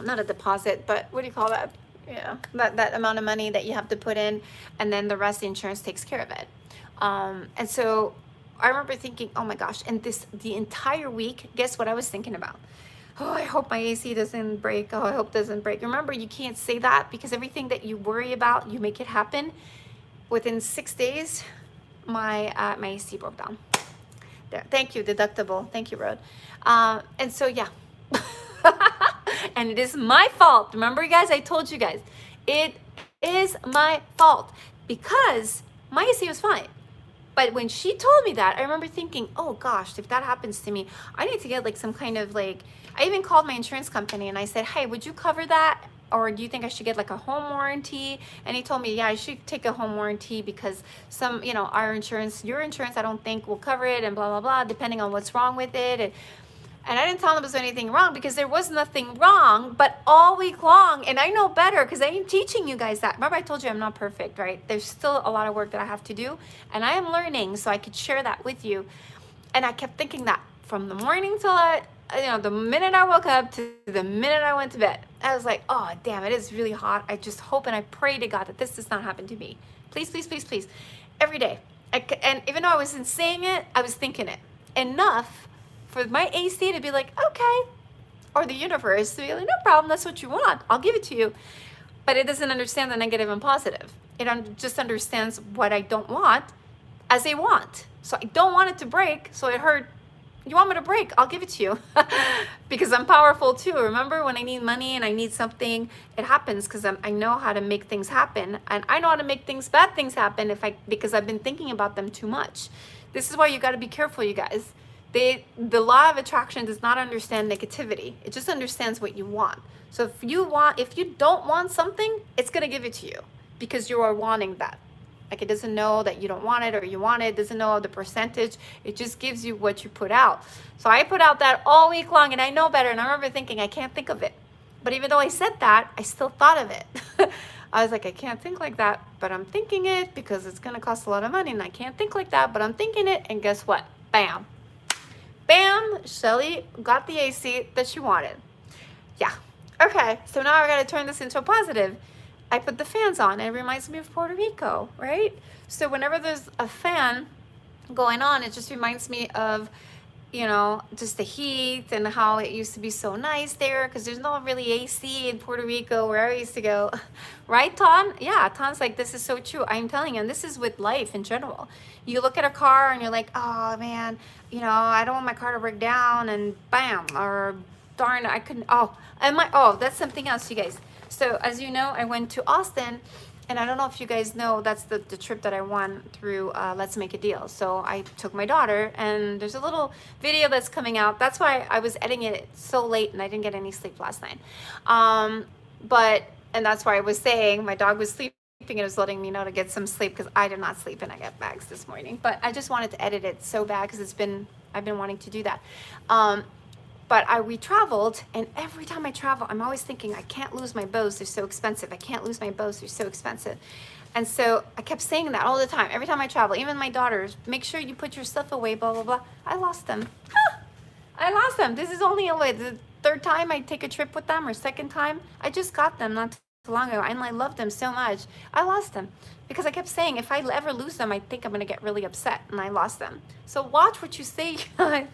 not a deposit, but what do you call that? Yeah, that amount of money that you have to put in, and then the rest the insurance takes care of it. And so I remember thinking, oh my gosh, and the entire week, guess what I was thinking about? Oh, I hope my AC doesn't break. Oh, I hope it doesn't break. Remember, you can't say that, because everything that you worry about, you make it happen. Within 6 days, my AC broke down. There. Thank you, deductible. Thank you, Road. And so, yeah. And it is my fault. Remember, you guys, I told you guys, it is my fault because my AC was fine. But when she told me that, I remember thinking, oh gosh, if that happens to me, I need to get like some kind of like, I even called my insurance company and I said, hey, would you cover that? Or do you think I should get like a home warranty? And he told me, yeah, I should take a home warranty because some, you know, our insurance, your insurance, I don't think will cover it, and blah, blah, blah, depending on what's wrong with it. And I didn't tell him there was anything wrong, because there was nothing wrong, but all week long, and I know better because I am teaching you guys that. Remember, I told you I'm not perfect, right? There's still a lot of work that I have to do, and I am learning, so I could share that with you. And I kept thinking that from the morning till the minute I woke up to the minute I went to bed. I was like, oh, damn, it is really hot. I just hope and I pray to God that this does not happen to me. Please, please, please, please. Every day. And even though I wasn't saying it, I was thinking it. Enough for my AC to be like, okay, or the universe to be like, no problem, that's what you want, I'll give it to you. But it doesn't understand the negative and positive. It just understands what I don't want as a want. So I don't want it to break, so it hurt. You want me to break, I'll give it to you. Because I'm powerful too. Remember, when I need money and I need something, it happens because I know how to make things happen. And I know how to make bad things happen because I've been thinking about them too much. This is why you got to be careful, you guys. The law of attraction does not understand negativity. It just understands what you want. So if you don't want something, it's going to give it to you because you are wanting that. Like, it doesn't know that you don't want it or you want it. It doesn't know the percentage. It just gives you what you put out. So I put out that all week long, and I know better. And I remember thinking, I can't think of it. But even though I said that, I still thought of it. I was like, I can't think like that, but I'm thinking it because it's going to cost a lot of money. And I can't think like that, but I'm thinking it. And guess what? Bam. Bam, Shelly got the AC that she wanted. Yeah. Okay, so now I got to turn this into a positive. I put the fans on, and it reminds me of Puerto Rico, right? So whenever there's a fan going on, it just reminds me of, just the heat and how it used to be so nice there, because there's no really AC in Puerto Rico where I used to go. Right, Ton? Yeah, Ton's like, this is so true. I'm telling you, and this is with life in general. You look at a car and you're like, oh man, I don't want my car to break down, and bam, or darn, I couldn't, that's something else, you guys. So as you know, I went to Austin, and I don't know if you guys know, that's the trip that I won through Let's Make a Deal. So I took my daughter, and there's a little video that's coming out. That's why I was editing it so late, and I didn't get any sleep last night. And that's why I was saying my dog was sleeping, and it was letting me know to get some sleep, because I did not sleep, and I got bags this morning. But I just wanted to edit it so bad, because I've been wanting to do that. But we traveled, and every time I travel, I'm always thinking, I can't lose my bows, they're so expensive. I can't lose my bows, they're so expensive. And so I kept saying that all the time, every time I travel, even my daughters, make sure you put your stuff away, blah, blah, blah. I lost them. I lost them. This is only the third time I take a trip with them, or second time. I just got them not too long ago, and I love them so much. I lost them because I kept saying, if I ever lose them, I think I'm going to get really upset, and I lost them. So watch what you say. Watch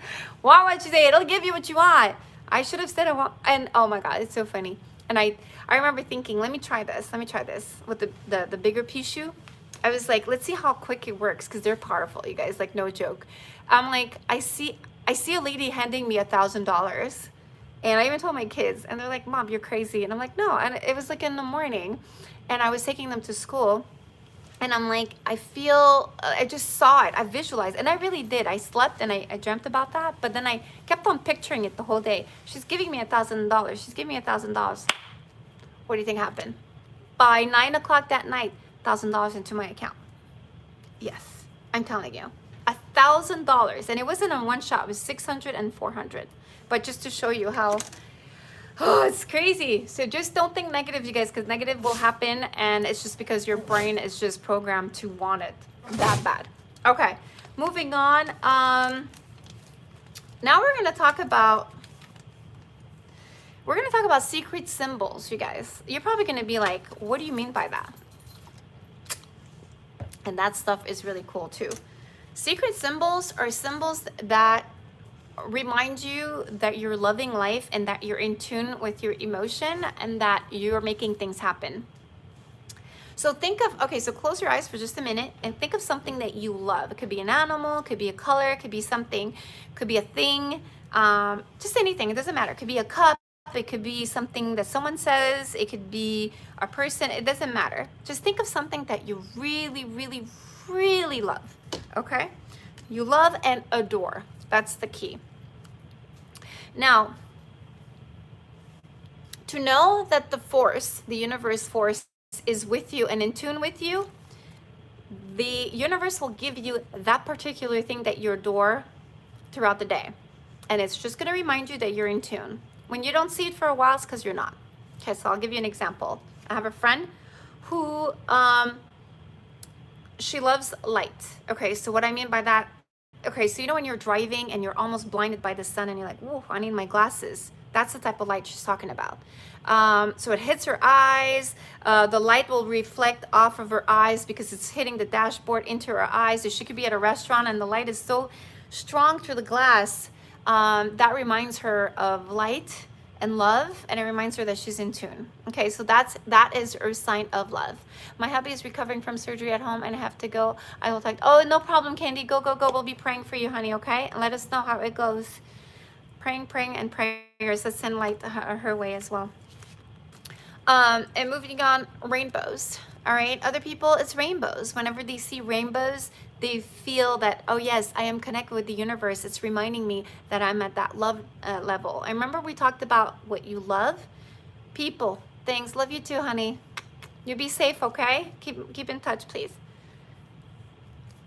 what you say. It'll give you what you want. I should have said it, and oh my God, it's so funny. And I remember thinking, let me try this with the bigger pea shoe. I was like, let's see how quick it works, because they're powerful, you guys, like, no joke. I'm like, I see a lady handing me $1,000, and I even told my kids, and they're like, Mom, you're crazy. And I'm like, no. And it was like in the morning, and I was taking them to school. And I'm like, I just saw it, I visualized, and I really did. I slept and I dreamt about that, but then I kept on picturing it the whole day. She's giving me $1,000. She's giving me $1,000. What do you think happened? By 9 o'clock that night, $1,000 into my account. Yes, I'm telling you, $1,000, and it wasn't in one shot. It was 600 and 400. But just to show you how, oh, it's crazy. So just don't think negative, you guys, because negative will happen, and it's just because your brain is just programmed to want it that bad. Okay, moving on. Now we're gonna talk about secret symbols, you guys. You're probably gonna be like, what do you mean by that? And that stuff is really cool too. Secret symbols are symbols that remind you that you're loving life and that you're in tune with your emotion and that you're making things happen. So think of, okay, so close your eyes for just a minute and think of something that you love. It could be an animal, it could be a color, it could be something, it could be a thing, just anything, it doesn't matter. It could be a cup, it could be something that someone says, it could be a person, it doesn't matter. Just think of something that you really, really, really love, okay? You love and adore. That's the key. Now, to know that the force, the universe force, is with you and in tune with you, the universe will give you that particular thing that you adore throughout the day. And it's just going to remind you that you're in tune. When you don't see it for a while, it's because you're not. Okay, so I'll give you an example. I have a friend who, she loves light. Okay, so what I mean by that, okay, so you know when you're driving and you're almost blinded by the sun and you're like, whoa, I need my glasses. That's the type of light she's talking about. So it hits her eyes. The light will reflect off of her eyes because it's hitting the dashboard into her eyes. So she could be at a restaurant and the light is so strong through the glass. That reminds her of light and love, and it reminds her that she's in tune. Okay, so that is her sign of love. My hubby is recovering from surgery at home and I have to go. I will talk. Oh, no problem, Candy. Go, go, go. We'll be praying for you, honey, okay? And let us know how it goes. Praying, and prayers. Let's send light her way as well. And moving on, rainbows. All right, other people, it's rainbows. Whenever they see rainbows, they feel that, oh yes, I am connected with the universe. It's reminding me that I'm at that love level. I remember we talked about what you love. People, things. Love you too, honey. You be safe, okay? Keep in touch, please.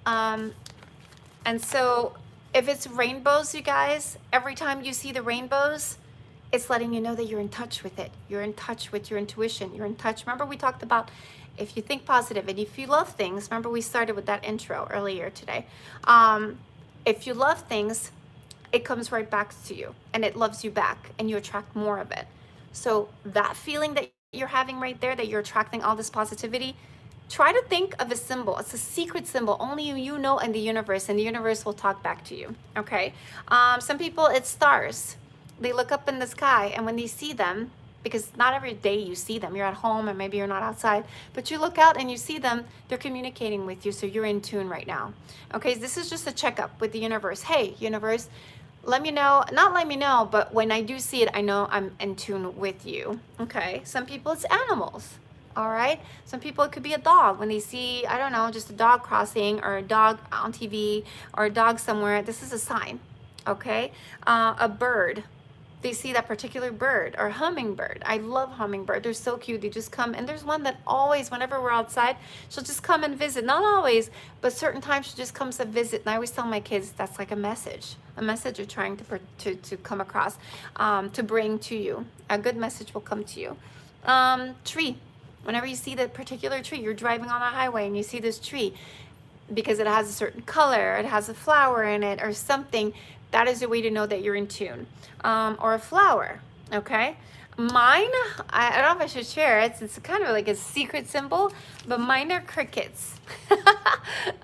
And so if it's rainbows, you guys, every time you see the rainbows, it's letting you know that you're in touch with it. You're in touch with your intuition. You're in touch. Remember we talked about if you think positive and if you love things, remember we started with that intro earlier today. If you love things, it comes right back to you and it loves you back and you attract more of it. So that feeling that you're having right there, that you're attracting all this positivity, try to think of a symbol. It's a secret symbol, only you know, and the universe will talk back to you, okay? Some people, it's stars. They look up in the sky and when they see them, because not every day you see them, you're at home and maybe you're not outside, but you look out and you see them, they're communicating with you, so you're in tune right now. Okay, this is just a checkup with the universe. Hey, universe, let me know, not let me know, but when I do see it, I know I'm in tune with you. Okay, some people it's animals. All right, some people it could be a dog. When they see, I don't know, just a dog crossing or a dog on TV or a dog somewhere, this is a sign. Okay, a bird. They see that particular bird or hummingbird. I love hummingbird. They're so cute. They just come, and there's one that always, whenever we're outside, she'll just come and visit. Not always, but certain times she just comes to visit. And I always tell my kids that's like a message you're trying to come across, to bring to you. A good message will come to you. Tree. Whenever you see that particular tree, you're driving on a highway and you see this tree because it has a certain color, it has a flower in it or something, that is a way to know that you're in tune. Or a flower, okay? Mine, I don't know if I should share it. It's kind of like a secret symbol, but mine are crickets.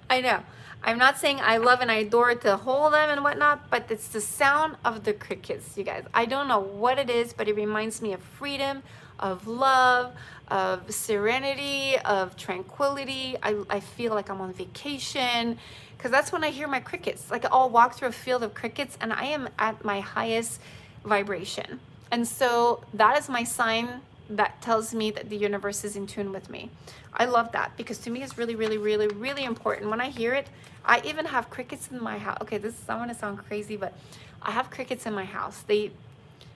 I know. I'm not saying I love and I adore to hold them and whatnot, but it's the sound of the crickets, you guys. I don't know what it is, but it reminds me of freedom, of love, of serenity, of tranquility. I feel like I'm on vacation, because that's when I hear my crickets. Like I'll walk through a field of crickets and I am at my highest vibration. And so that is my sign that tells me that the universe is in tune with me. I love that, because to me it's really, really, really, really important. When I hear it, I even have crickets in my house. Okay, this is, I want to sound crazy, but I have crickets in my house. They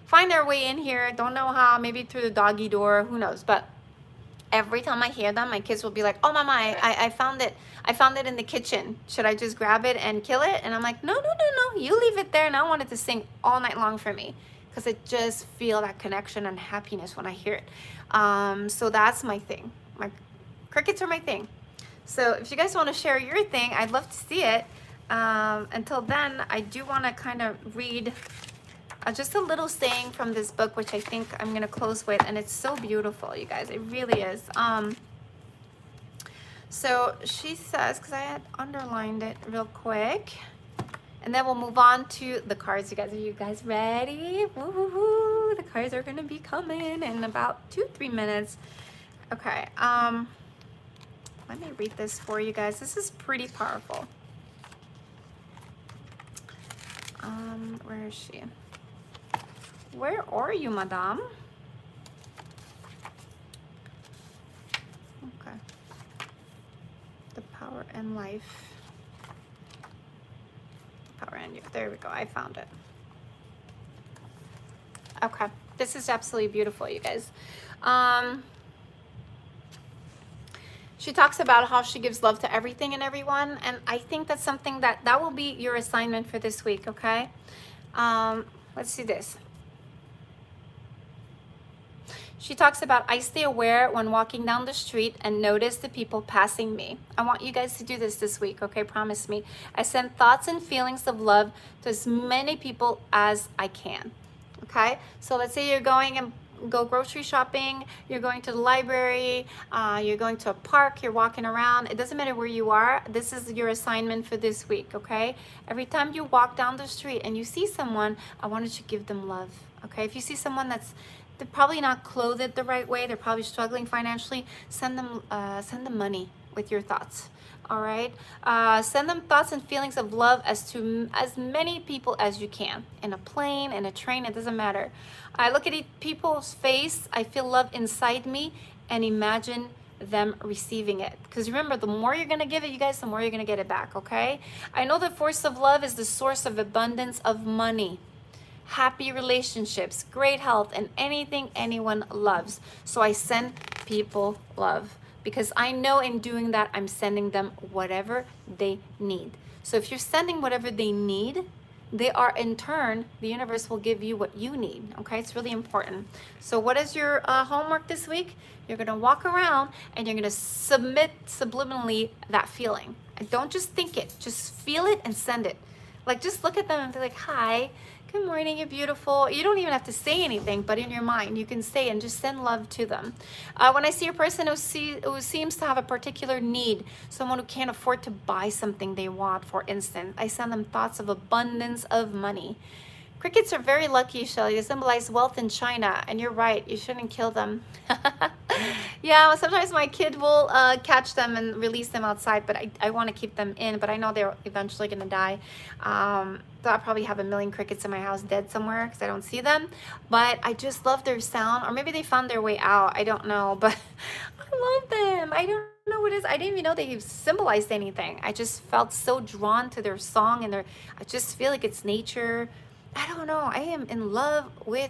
find their way in here, don't know how, maybe through the doggy door, who knows. But every time I hear them, my kids will be like, oh mama, I found it. I found it in the kitchen. Should I just grab it and kill it? And I'm like, no, no, no, no, you leave it there. And I want it to sing all night long for me, because I just feel that connection and happiness when I hear it. So that's my thing. My crickets are my thing. So if you guys want to share your thing, I'd love to see it. Until then, I do want to kind of read just a little saying from this book, which I think I'm going to close with. And it's so beautiful, you guys. It really is. So she says, because I had underlined it real quick. And then we'll move on to the cards, you guys. Are you guys ready? Woo-hoo-hoo. The cards are going to be coming in about 2-3 minutes. Okay. Let me read this for you guys. This is pretty powerful. Where is she? Where are you, madame? Okay. The power and life. Power and you. There we go. I found it. Okay. This is absolutely beautiful, you guys. She talks about how she gives love to everything and everyone. And I think that's something that will be your assignment for this week, okay? Let's see this. She talks about, I stay aware when walking down the street and notice the people passing me. I want you guys to do this week, okay? Promise me. I send thoughts and feelings of love to as many people as I can, okay? So let's say you're going and go grocery shopping, you're going to the library, you're going to a park, you're walking around. It doesn't matter where you are. This is your assignment for this week, okay? Every time you walk down the street and you see someone, I want you to give them love, okay? If you see someone they're probably not clothed the right way, they're probably struggling financially, send them money with your thoughts. All right, send them thoughts and feelings of love to as many people as you can. In a plane, in a train, it doesn't matter. I look at people's face, I feel love inside me, and imagine them receiving it. Because remember, the more you're gonna give it, you guys, the more you're gonna get it back, okay? I know the force of love is the source of abundance of money, happy relationships, great health, and anything anyone loves. So I send people love, because I know in doing that, I'm sending them whatever they need. So if you're sending whatever they need, they are in turn, the universe will give you what you need, okay? It's really important. So what is your homework this week? You're gonna walk around and you're gonna submit subliminally that feeling. And don't just think it, just feel it and send it. Like, just look at them and be like, hi, good morning, you're beautiful. You don't even have to say anything, but in your mind, you can say and just send love to them. When I see a person who seems to have a particular need, someone who can't afford to buy something they want, for instance, I send them thoughts of abundance of money. Crickets are very lucky, Shelly. They symbolize wealth in China, and you're right, you shouldn't kill them. Yeah, well, sometimes my kid will catch them and release them outside, but I want to keep them in, but I know they're eventually going to die. So I'll probably have a million crickets in my house dead somewhere because I don't see them, but I just love their sound, or maybe they found their way out. I don't know, but I love them. I don't know what it is. I didn't even know they symbolized anything. I just felt so drawn to their song, and I just feel like it's nature. I don't know. I am in love with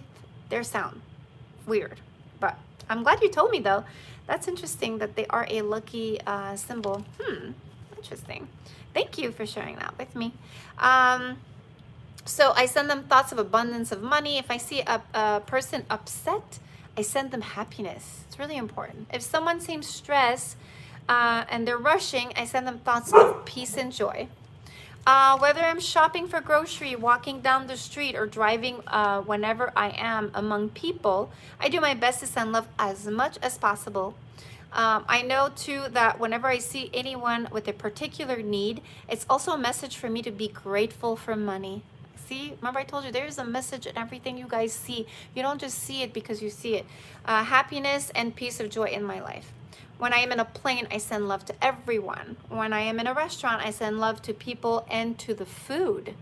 their sound. Weird, but I'm glad you told me though. That's interesting that they are a lucky symbol. Interesting. Thank you for sharing that with me. So I send them thoughts of abundance of money. If I see a person upset, I send them happiness. It's really important. If someone seems stressed and they're rushing, I send them thoughts of peace and joy. Whether I'm shopping for grocery, walking down the street, or driving whenever I am among people, I do my best to send love as much as possible. I know too that whenever I see anyone with a particular need, it's also a message for me to be grateful for money. See, remember I told you there's a message in everything you guys see. You don't just see it because you see it. Happiness and peace of joy in my life. When I am in a plane, I send love to everyone. When I am in a restaurant, I send love to people and to the food.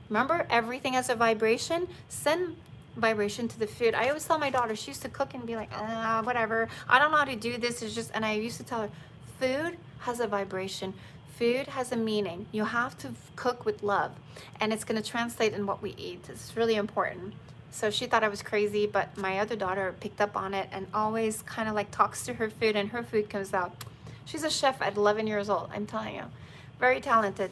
Remember, everything has a vibration. Send vibration to the food. I always tell my daughter, she used to cook and be like, whatever, I don't know how to do this, it's just, and I used to tell her, food has a vibration, food has a meaning. You have to cook with love, and it's going to translate in what we eat. It's really important. So she thought I was crazy, but my other daughter picked up on it and always kind of like talks to her food, and her food comes out. She's a chef at 11 years old, I'm telling you. Very talented.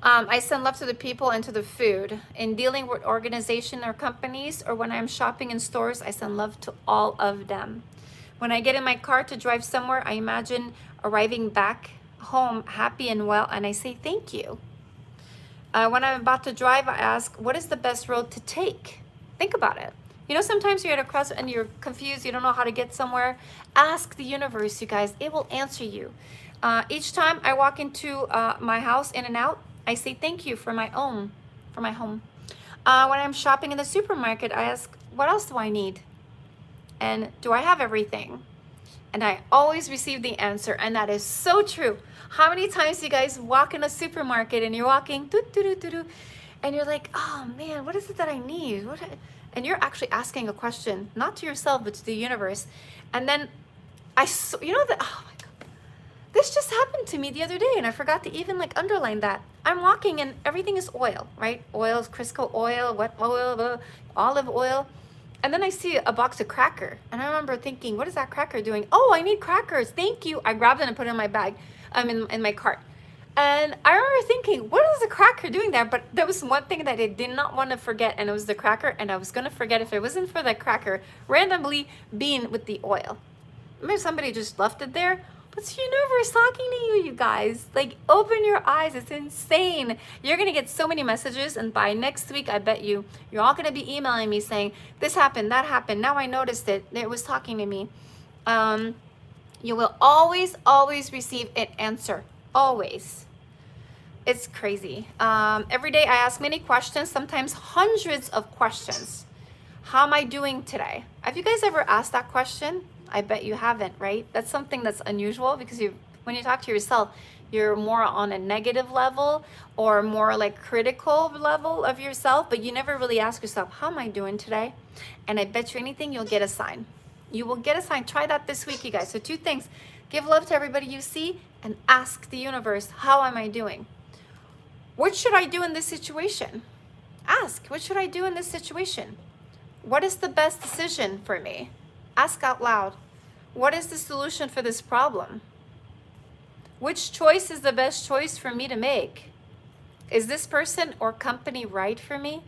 I send love to the people and to the food. In dealing with organization or companies, or when I'm shopping in stores, I send love to all of them. When I get in my car to drive somewhere, I imagine arriving back home happy and well, and I say thank you. When I'm about to drive, I ask, what is the best road to take? Think about it. You know, sometimes you're at a crossroads and you're confused, you don't know how to get somewhere. Ask the universe, you guys. It will answer you. Each time I walk into my house, in and out, I say thank you for my home. When I'm shopping in the supermarket, I ask, what else do I need? And do I have everything? And I always receive the answer, and that is so true. How many times you guys walk in a supermarket and you're walking, and you're like, oh man, what is it that I need? And you're actually asking a question, not to yourself, but to the universe. And then you know that, oh my God, this just happened to me the other day, and I forgot to even like underline that. I'm walking and everything is oil, right? Oil, Crisco oil, what oil, olive oil. And then I see a box of cracker, and I remember thinking, what is that cracker doing? Oh, I need crackers, thank you. I grabbed it and put it in my bag, in my cart. And I remember thinking, what is the cracker doing there? But there was one thing that I did not want to forget, and it was the cracker, and I was going to forget if it wasn't for the cracker randomly being with the oil. Maybe somebody just left it there. It's the universe talking to you, you guys. Like, open your eyes. It's insane. You're going to get so many messages, and by next week, I bet you're all going to be emailing me saying, this happened, that happened. Now I noticed it. It was talking to me. You will always, always receive an answer. Always. It's crazy. Every day I ask many questions, sometimes hundreds of questions. How am I doing today? Have you guys ever asked that question? I bet you haven't, right? That's something that's unusual, because when you talk to yourself, you're more on a negative level or more like critical level of yourself, but you never really ask yourself, how am I doing today? And I bet you anything, you'll get a sign. You will get a sign. Try that this week, you guys. So 2 things: give love to everybody you see, and ask the universe, how am I doing? What should I do in this situation? Ask, what should I do in this situation? What is the best decision for me? Ask out loud. What is the solution for this problem? Which choice is the best choice for me to make? Is this person or company right for me?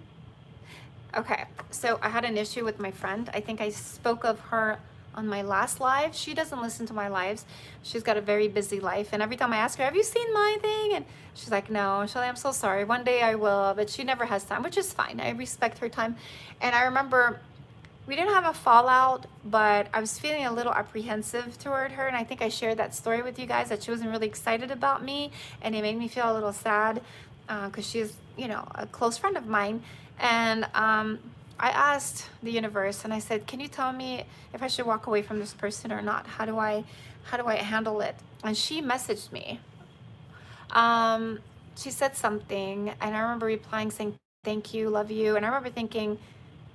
Okay, so I had an issue with my friend. I think I spoke of her on my last live. She doesn't listen to my lives. She's got a very busy life. And every time I ask her, have you seen my thing? And she's like, no. She's like, I'm so sorry. One day I will. But she never has time, which is fine. I respect her time. And I remember we didn't have a fallout, but I was feeling a little apprehensive toward her. And I think I shared that story with you guys, that she wasn't really excited about me. And it made me feel a little sad because she's, you know, a close friend of mine. And I asked the universe, and I said, can you tell me if I should walk away from this person or not? How do I handle it? And she messaged me. She said something, and I remember replying saying, thank you, love you. And I remember thinking,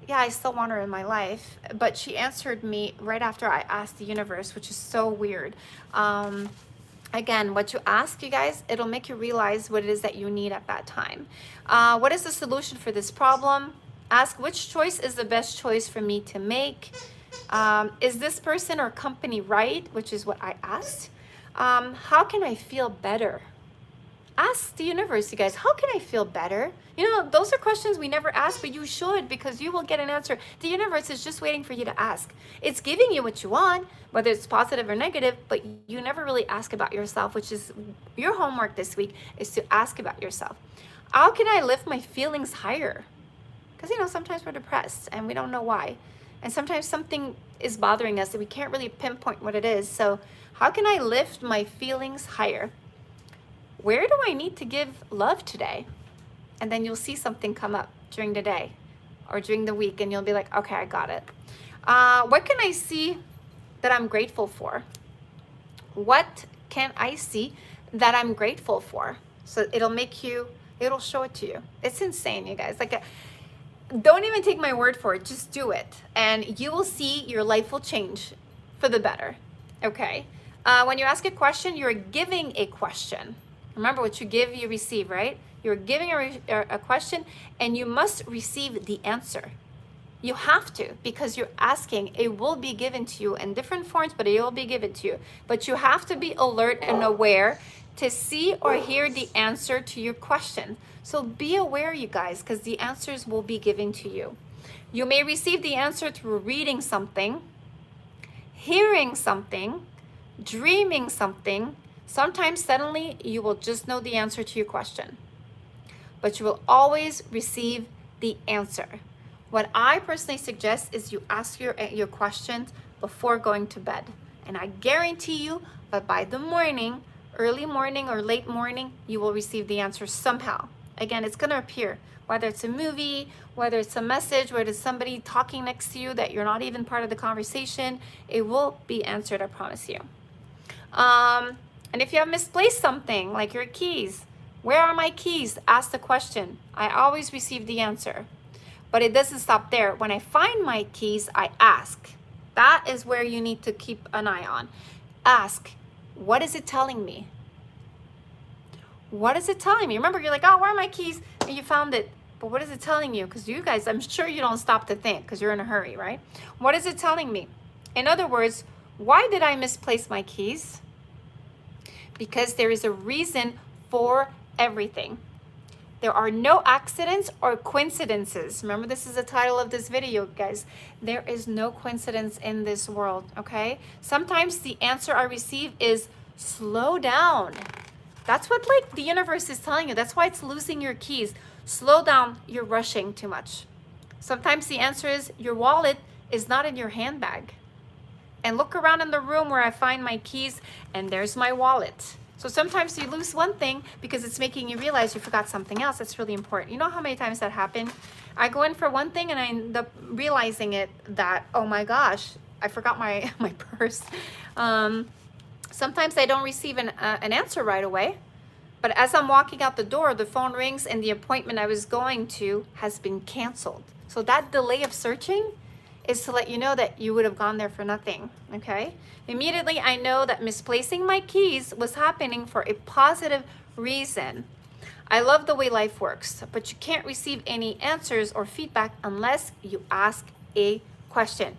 yeah, I still want her in my life. But she answered me right after I asked the universe, which is so weird. Again, what you ask, you guys, it'll make you realize what it is that you need at that time. What is the solution for this problem? Ask, which choice is the best choice for me to make? Is this person or company right? Which is what I asked. How can I feel better? Ask the universe, you guys, how can I feel better? You know, those are questions we never ask, but you should, because you will get an answer. The universe is just waiting for you to ask. It's giving you what you want, whether it's positive or negative, but you never really ask about yourself, which is your homework this week, is to ask about yourself. How can I lift my feelings higher? Because, you know, sometimes we're depressed and we don't know why. And sometimes something is bothering us and we can't really pinpoint what it is. So how can I lift my feelings higher? Where do I need to give love today? And then you'll see something come up during the day or during the week, and you'll be like, okay, I got it. What can I see that I'm grateful for? What can I see that I'm grateful for? So it'll show it to you. It's insane, you guys. Like, don't even take my word for it. Just do it. And you will see your life will change for the better. Okay? When you ask a question, you're giving a question. Remember, what you give, you receive, right? You're giving a question, and you must receive the answer. You have to, because you're asking. It will be given to you in different forms, but it will be given to you. But you have to be alert and aware to see or hear the answer to your question. So be aware, you guys, because the answers will be given to you. You may receive the answer through reading something, hearing something, dreaming something. Sometimes suddenly you will just know the answer to your question. But you will always receive the answer. What I personally suggest is you ask your questions before going to bed. And I guarantee you that by the morning, early morning or late morning, you will receive the answer somehow. Again, it's going to appear, whether it's a movie, whether it's a message, whether it's somebody talking next to you that you're not even part of the conversation, it will be answered, I promise you. And if you have misplaced something, like your keys, where are my keys? Ask the question. I always receive the answer. But it doesn't stop there. When I find my keys, I ask. That is where you need to keep an eye on. Ask, what is it telling me? What is it telling me? Remember, you're like, oh, where are my keys? And you found it. But what is it telling you? Because you guys, I'm sure you don't stop to think because you're in a hurry, right? What is it telling me? In other words, why did I misplace my keys? Because there is a reason for everything. There are no accidents or coincidences. Remember, this is the title of this video, guys. There is no coincidence in this world, okay? Sometimes the answer I receive is slow down. That's what like the universe is telling you. That's why it's losing your keys. Slow down, you're rushing too much. Sometimes the answer is your wallet is not in your handbag. And look around in the room where I find my keys and there's my wallet. So sometimes you lose one thing because it's making you realize you forgot something else that's really important. You know how many times that happened? I go in for one thing and I end up realizing that, oh my gosh, I forgot my purse. Sometimes I don't receive an answer right away. But as I'm walking out the door, the phone rings and the appointment I was going to has been canceled. So that delay of searching is to let you know that you would have gone there for nothing, okay? Immediately, I know that misplacing my keys was happening for a positive reason. I love the way life works, but you can't receive any answers or feedback unless you ask a question.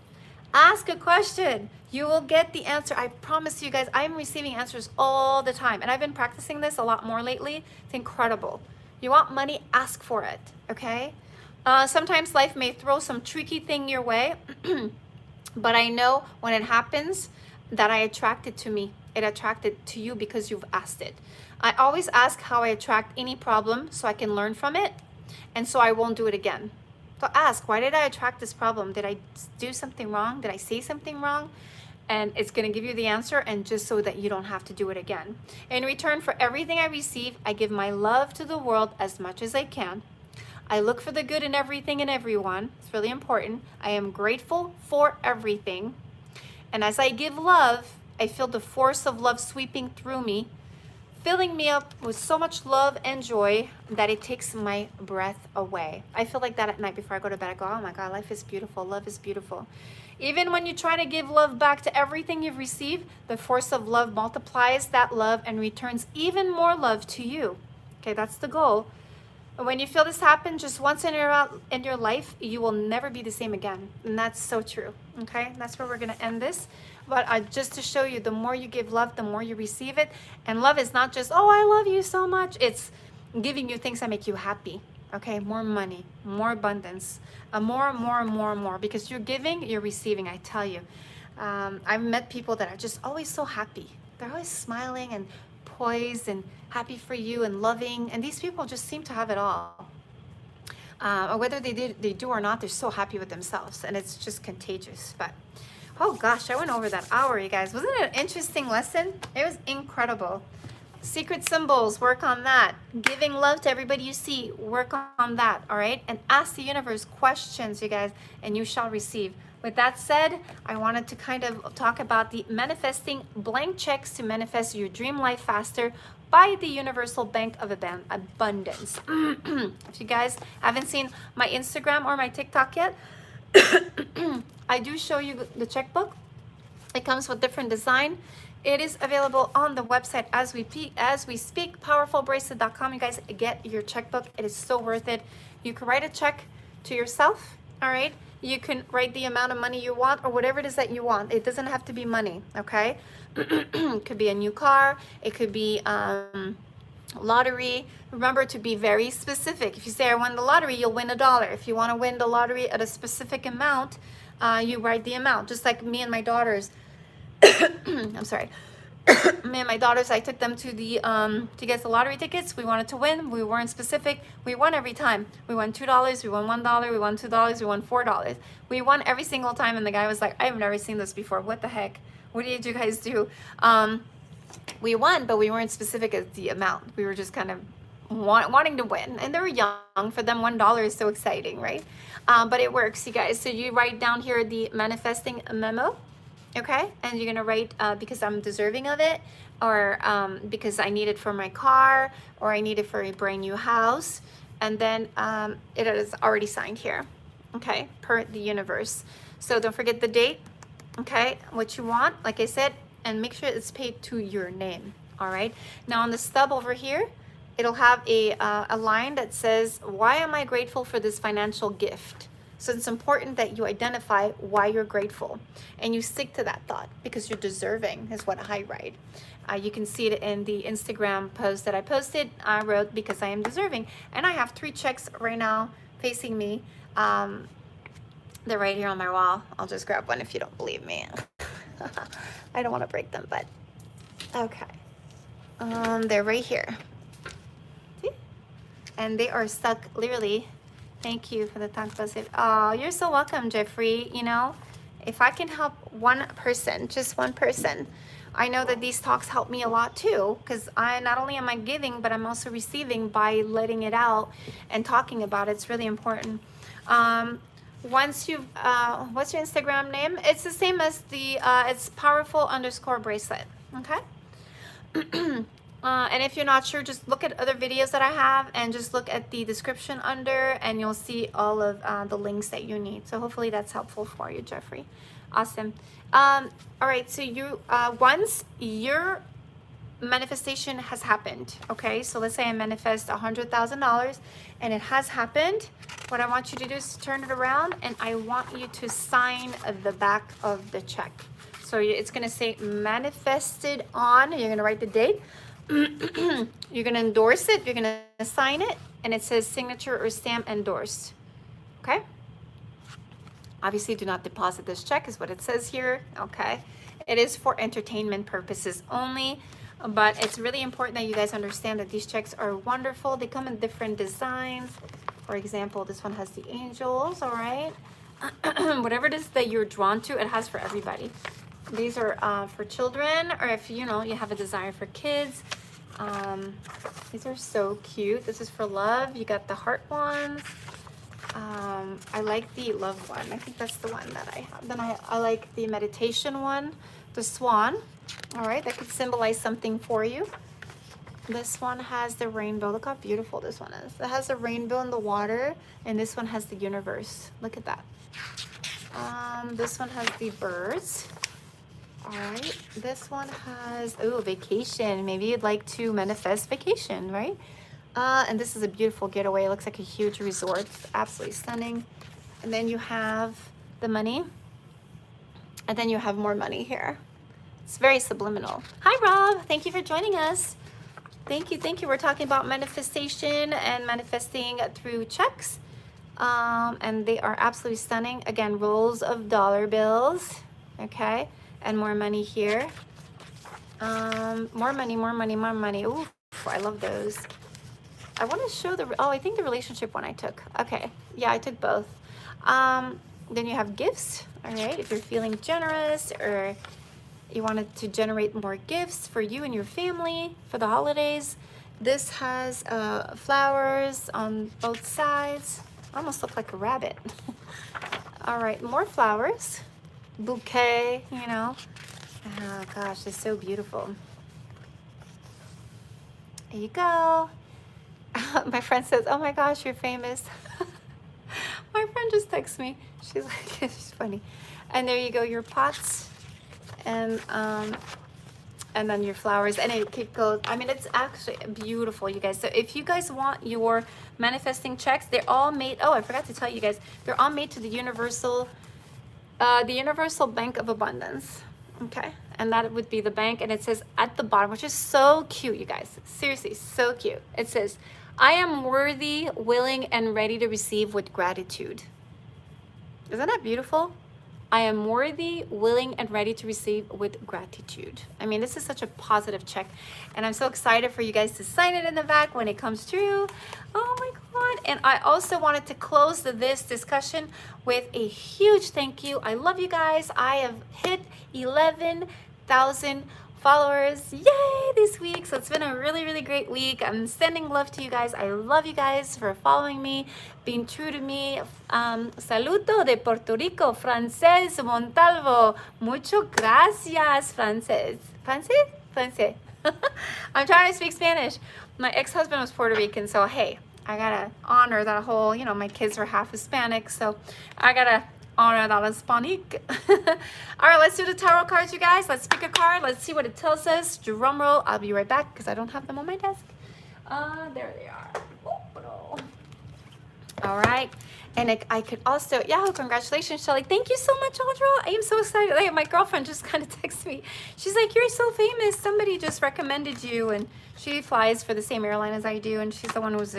Ask a question. You will get the answer. I promise you guys, I'm receiving answers all the time. And I've been practicing this a lot more lately. It's incredible. You want money? Ask for it, okay? Sometimes life may throw some tricky thing your way, but I know when it happens that I attract it to me. It attracted to you because you've asked it. I always ask how I attract any problem so I can learn from it and so I won't do it again. So ask, why did I attract this problem? Did I do something wrong? Did I say something wrong? And it's going to give you the answer, and just so that you don't have to do it again. In return for everything I receive, I give my love to the world as much as I can. I look for the good in everything and everyone. It's really important. I am grateful for everything. And as I give love, I feel the force of love sweeping through me, filling me up with so much love and joy that it takes my breath away. I feel like that at night before I go to bed. I go, oh my God, life is beautiful. Love is beautiful. Even when you try to give love back to everything you've received, the force of love multiplies that love and returns even more love to you. Okay, that's the goal. When you feel this happen just once in your life, you will never be the same again. And that's so true. Okay, that's where we're going to end this. But just to show you, the more you give love, the more you receive it. And love is not just, oh, I love you so much. It's giving you things that make you happy. Okay, more money, more abundance, more. Because you're giving, you're receiving, I tell you. I've met people that are just always so happy. They're always smiling and poised and happy for you and loving. And these people just seem to have it all. Or whether they do or not, they're so happy with themselves. And it's just contagious. But, oh gosh, I went over that hour, you guys. Wasn't it an interesting lesson? It was incredible. Secret symbols, work on that. Giving love to everybody you see, work on that, all right? And ask the universe questions, you guys, and you shall receive. With that said, I wanted to kind of talk about the manifesting blank checks to manifest your dream life faster by the Universal Bank of Abundance. If you guys haven't seen my Instagram or my TikTok yet, I do show you the checkbook. It comes with different design. It is available on the website as we speak, powerfulbracelet.com. You guys get your checkbook. It is so worth it. You can write a check to yourself, all right? You can write the amount of money you want or whatever it is that you want. It doesn't have to be money, okay? It could be a new car. It could be lottery. Remember to be very specific. If you say I won the lottery, you'll win $1. If you want to win the lottery at a specific amount, you write the amount. Just like me and my daughters. I'm sorry. Me and my daughters, I took them to the to get the lottery tickets. We wanted to win. We weren't specific. We won every time. We won $2. We won $1. We won $2. We won $4. We won every single time. And the guy was like, "I've never seen this before. What the heck? What did you guys do?" We won, but we weren't specific as the amount. We were just kind of wanting to win, and they were young. For them, $1 is so exciting, right? But it works, you guys. So you write down here the manifesting memo. Okay, and you're gonna write because I'm deserving of it, or because I need it for my car, or I need it for a brand new house, and then it is already signed here, okay, per the universe. So don't forget the date, okay, what you want, like I said, and make sure it's paid to your name, all right? Now on the stub over here, it'll have a line that says, "Why am I grateful for this financial gift?" So it's important that you identify why you're grateful and you stick to that thought because you're deserving is what I write. You can see it in the Instagram post that I posted. I wrote because I am deserving, and I have 3 checks right now facing me. They're right here on my wall. I'll just grab one if you don't believe me. I don't want to break them, but okay. They're right here. See? And they are stuck literally. Thank you for the thank positive. Oh, you're so welcome, Jeffrey. You know, if I can help one person, just one person, I know that these talks help me a lot too, because I not only am I giving, but I'm also receiving by letting it out and talking about it. It's really important. Once you've, what's your Instagram name? It's the same as the, it's powerful_bracelet, okay? And if you're not sure, just look at other videos that I have and just look at the description under, and you'll see all of the links that you need. So hopefully that's helpful for you, Jeffrey. Awesome. All right, so you once your manifestation has happened, okay? So let's say I manifest $100,000 and it has happened. What I want you to do is turn it around, and I want you to sign the back of the check. So it's gonna say manifested on, you're gonna write the date. You're gonna endorse it, you're gonna sign it, and it says signature or stamp endorsed, okay? Obviously, do not deposit this check is what it says here, okay? It is for entertainment purposes only, but it's really important that you guys understand that these checks are wonderful. They come in different designs. For example, this one has the angels, all right? Whatever it is that you're drawn to, it has for everybody. These are for children, or if you know you have a desire for kids. These are so cute. This is for love. You got the heart ones. I like the love one. I think that's the one that I have. Then I like the meditation one, the swan. All right, that could symbolize something for you. This one has the rainbow. Look how beautiful this one is. It has the rainbow in the water, and this one has the universe. Look at that. This one has the birds. All right, this one has, oh, vacation. Maybe you'd like to manifest vacation, right? And this is a beautiful getaway. It looks like a huge resort. It's absolutely stunning. And then you have the money. And then you have more money here. It's very subliminal. Hi, Rob. Thank you for joining us. Thank you, thank you. We're talking about manifestation and manifesting through checks. And they are absolutely stunning. Again, rolls of dollar bills, okay? And more money here. More money, more money, more money. Ooh, I love those. I want to show the, oh, I think the relationship one I took. Okay, yeah, I took both. Then you have gifts, all right? If you're feeling generous or you wanted to generate more gifts for you and your family for the holidays. This has flowers on both sides. Almost look like a rabbit. All right, more flowers. Bouquet, you know. Oh gosh, it's so beautiful. There you go. My friend says, oh my gosh, you're famous. My friend just texts me. She's like, it's funny. And there you go, your pots. And then your flowers, and it goes, I mean, it's actually beautiful, you guys. So if you guys want your manifesting checks, they're all made, oh, I forgot to tell you guys, they're all made to the Universal Bank of Abundance, okay? And that would be the bank, and it says at the bottom, which is so cute, you guys. Seriously, so cute. It says, I am worthy, willing, and ready to receive with gratitude. Isn't that beautiful? I am worthy, willing, and ready to receive with gratitude. I mean, this is such a positive check, and I'm so excited for you guys to sign it in the back when it comes true. Oh my God. And I also wanted to close this discussion with a huge thank you. I love you guys. I have hit 11,000 followers, yay, this week. So it's been a really, really great week. I'm sending love to you guys. I love you guys for following me, being true to me. Saludo de Puerto Rico, Francés Montalvo. Mucho gracias, Francés. Francés? Francés. I'm trying to speak Spanish. My ex-husband was Puerto Rican, so hey, I gotta honor that whole, you know, my kids are half Hispanic, so I gotta honor that Hispanic. All right, let's do the tarot cards, you guys. Let's pick a card. Let's see what it tells us. Drum roll. I'll be right back because I don't have them on my desk. There they are. All right. And I could also, Yahoo, congratulations, Shelly. Thank you so much, Audra. I am so excited. Like, my girlfriend just kind of texted me. She's like, you're so famous. Somebody just recommended you. And she flies for the same airline as I do. And she's the one who's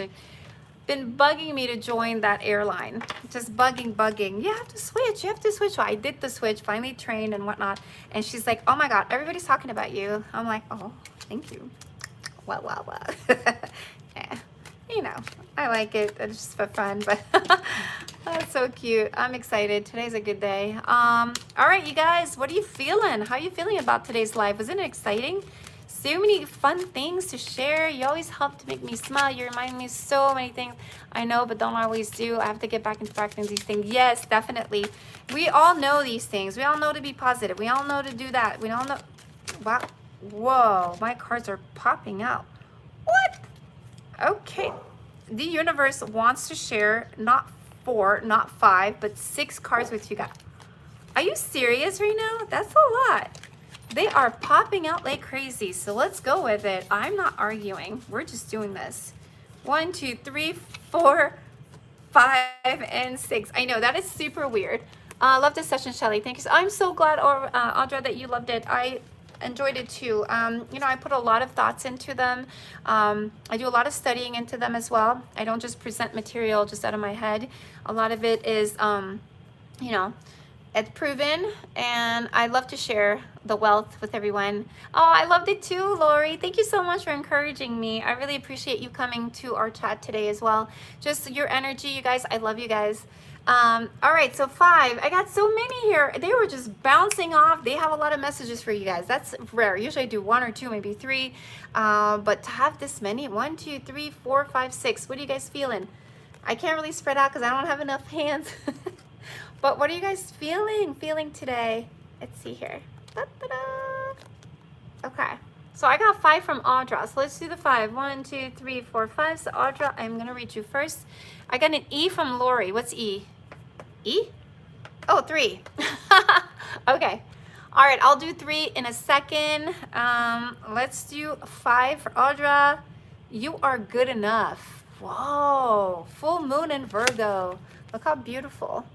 been bugging me to join that airline. Just bugging. You have to switch. So I did the switch, finally trained and whatnot. And she's like, oh my God, everybody's talking about you. I'm like, oh, thank you. Well. Yeah. You know, I like it. It's just for fun, but that's so cute. I'm excited. Today's a good day. All right, you guys, what are you feeling? How are you feeling about today's live? Wasn't it exciting? So many fun things to share. You always help to make me smile. You remind me so many things I know but don't always do. I have to get back into practicing these things. Yes, definitely. We all know these things. We all know to be positive. We all know to do that. We all know. Wow. Whoa, my cards are popping out. What? Okay. The universe wants to share not 4, not 5, but 6 cards with you guys. Are you serious right now? That's a lot. They are popping out like crazy, so let's go with it. I'm not arguing. We're just doing this. 1, 2, 3, 4, 5, and 6. I know, that is super weird. Love this session, Shelly. Thank you. I'm so glad, Audra, that you loved it. I enjoyed it too. You know, I put a lot of thoughts into them. I do a lot of studying into them as well. I don't just present material just out of my head. A lot of it is, you know, it's proven, and I love to share the wealth with everyone. Oh, I loved it too, Lori. Thank you so much for encouraging me. I really appreciate you coming to our chat today as well. Just your energy, you guys. I love you guys. All right, so 5. I got so many here. They were just bouncing off. They have a lot of messages for you guys. That's rare. Usually I do 1 or 2, maybe 3. But to have this many, 1, 2, 3, 4, 5, 6. What are you guys feeling? I can't really spread out because I don't have enough hands. But what are you guys feeling today? Let's see here. Okay, so I got 5 from Audra. So let's do the 5. 1, 2, 3, 4, 5. So Audra, I'm gonna read you first. I got an E from Lori. What's E? E? Oh, 3. Okay. All right, I'll do 3 in a second. Let's do 5 for Audra. You are good enough. Whoa, full moon in Virgo. Look how beautiful.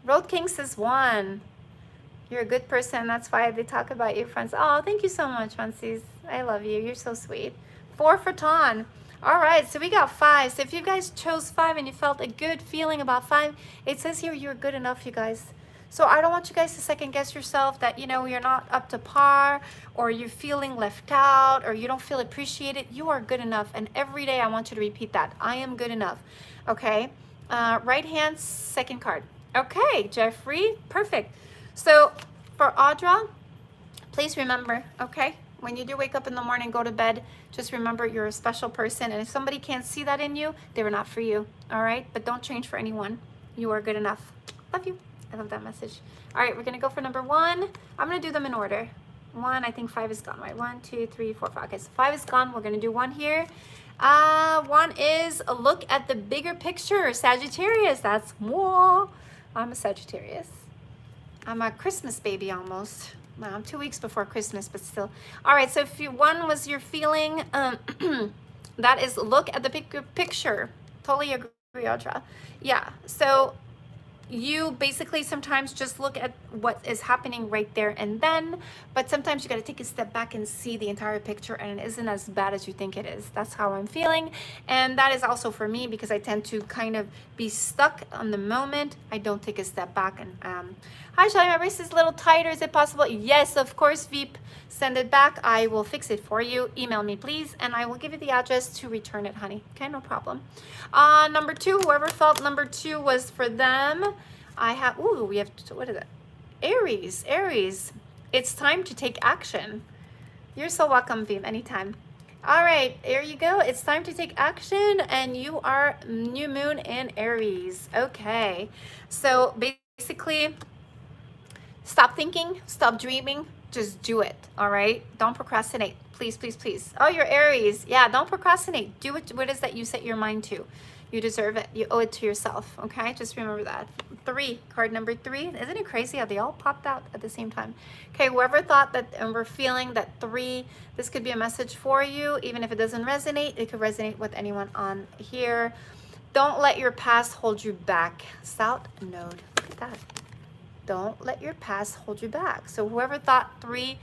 Road King says 1. You're a good person. That's why they talk about you, friends. Oh, thank you so much, Francis. I love you. You're so sweet. 4 for Ton. All right, so we got 5. So if you guys chose 5 and you felt a good feeling about 5, it says here you're good enough, you guys. So I don't want you guys to second guess yourself that, you know, you're not up to par, or you're feeling left out, or you don't feel appreciated. You are good enough. And every day I want you to repeat that. I am good enough. Okay. Right hand, second card. Okay, Jeffrey, perfect. So for Audra, please remember, okay, when you do wake up in the morning, go to bed, just remember you're a special person. And if somebody can't see that in you, they were not for you, all right? But don't change for anyone. You are good enough. Love you. I love that message. All right, we're gonna go for number 1. I'm gonna do them in order. 1, I think 5 is gone, right? 1, 2, 3, 4, 5. Okay, so 5 is gone. We're going to do 1 here. 1 is a look at the bigger picture. Sagittarius, that's more. I'm a Sagittarius. I'm a Christmas baby almost. Well, I'm 2 weeks before Christmas, but still. All right, so if you, 1 was your feeling, that is look at the bigger picture. Totally agree, Audra. Yeah, so you basically sometimes just look at what is happening right there and then, but sometimes you got to take a step back and see the entire picture, and it isn't as bad as you think it is. That's how I'm feeling, and that is also for me because I tend to kind of be stuck on the moment. I don't take a step back and hi Shelly, my wrist is a little tighter. Is it possible? Yes, of course, Veep. Send it back. I will fix it for you. Email me, please, and I will give you the address to return it, honey. Okay, no problem. Number 2, whoever felt number 2 was for them. I have, ooh, we have, what is it? Aries, Aries. It's time to take action. You're so welcome, Veep, anytime. All right, there you go. It's time to take action, and you are new moon in Aries. Okay, so basically, stop thinking, stop dreaming, just do it, all right? Don't procrastinate, please, please, please. Oh, you're Aries. Yeah, don't procrastinate. Do what is that you set your mind to. You deserve it. You owe it to yourself, okay? Just remember that. 3, card number 3. Isn't it crazy how they all popped out at the same time? Okay, whoever thought that and we're feeling that 3, this could be a message for you. Even if it doesn't resonate, it could resonate with anyone on here. Don't let your past hold you back. South Node. Look at that. Don't let your past hold you back. So whoever thought 3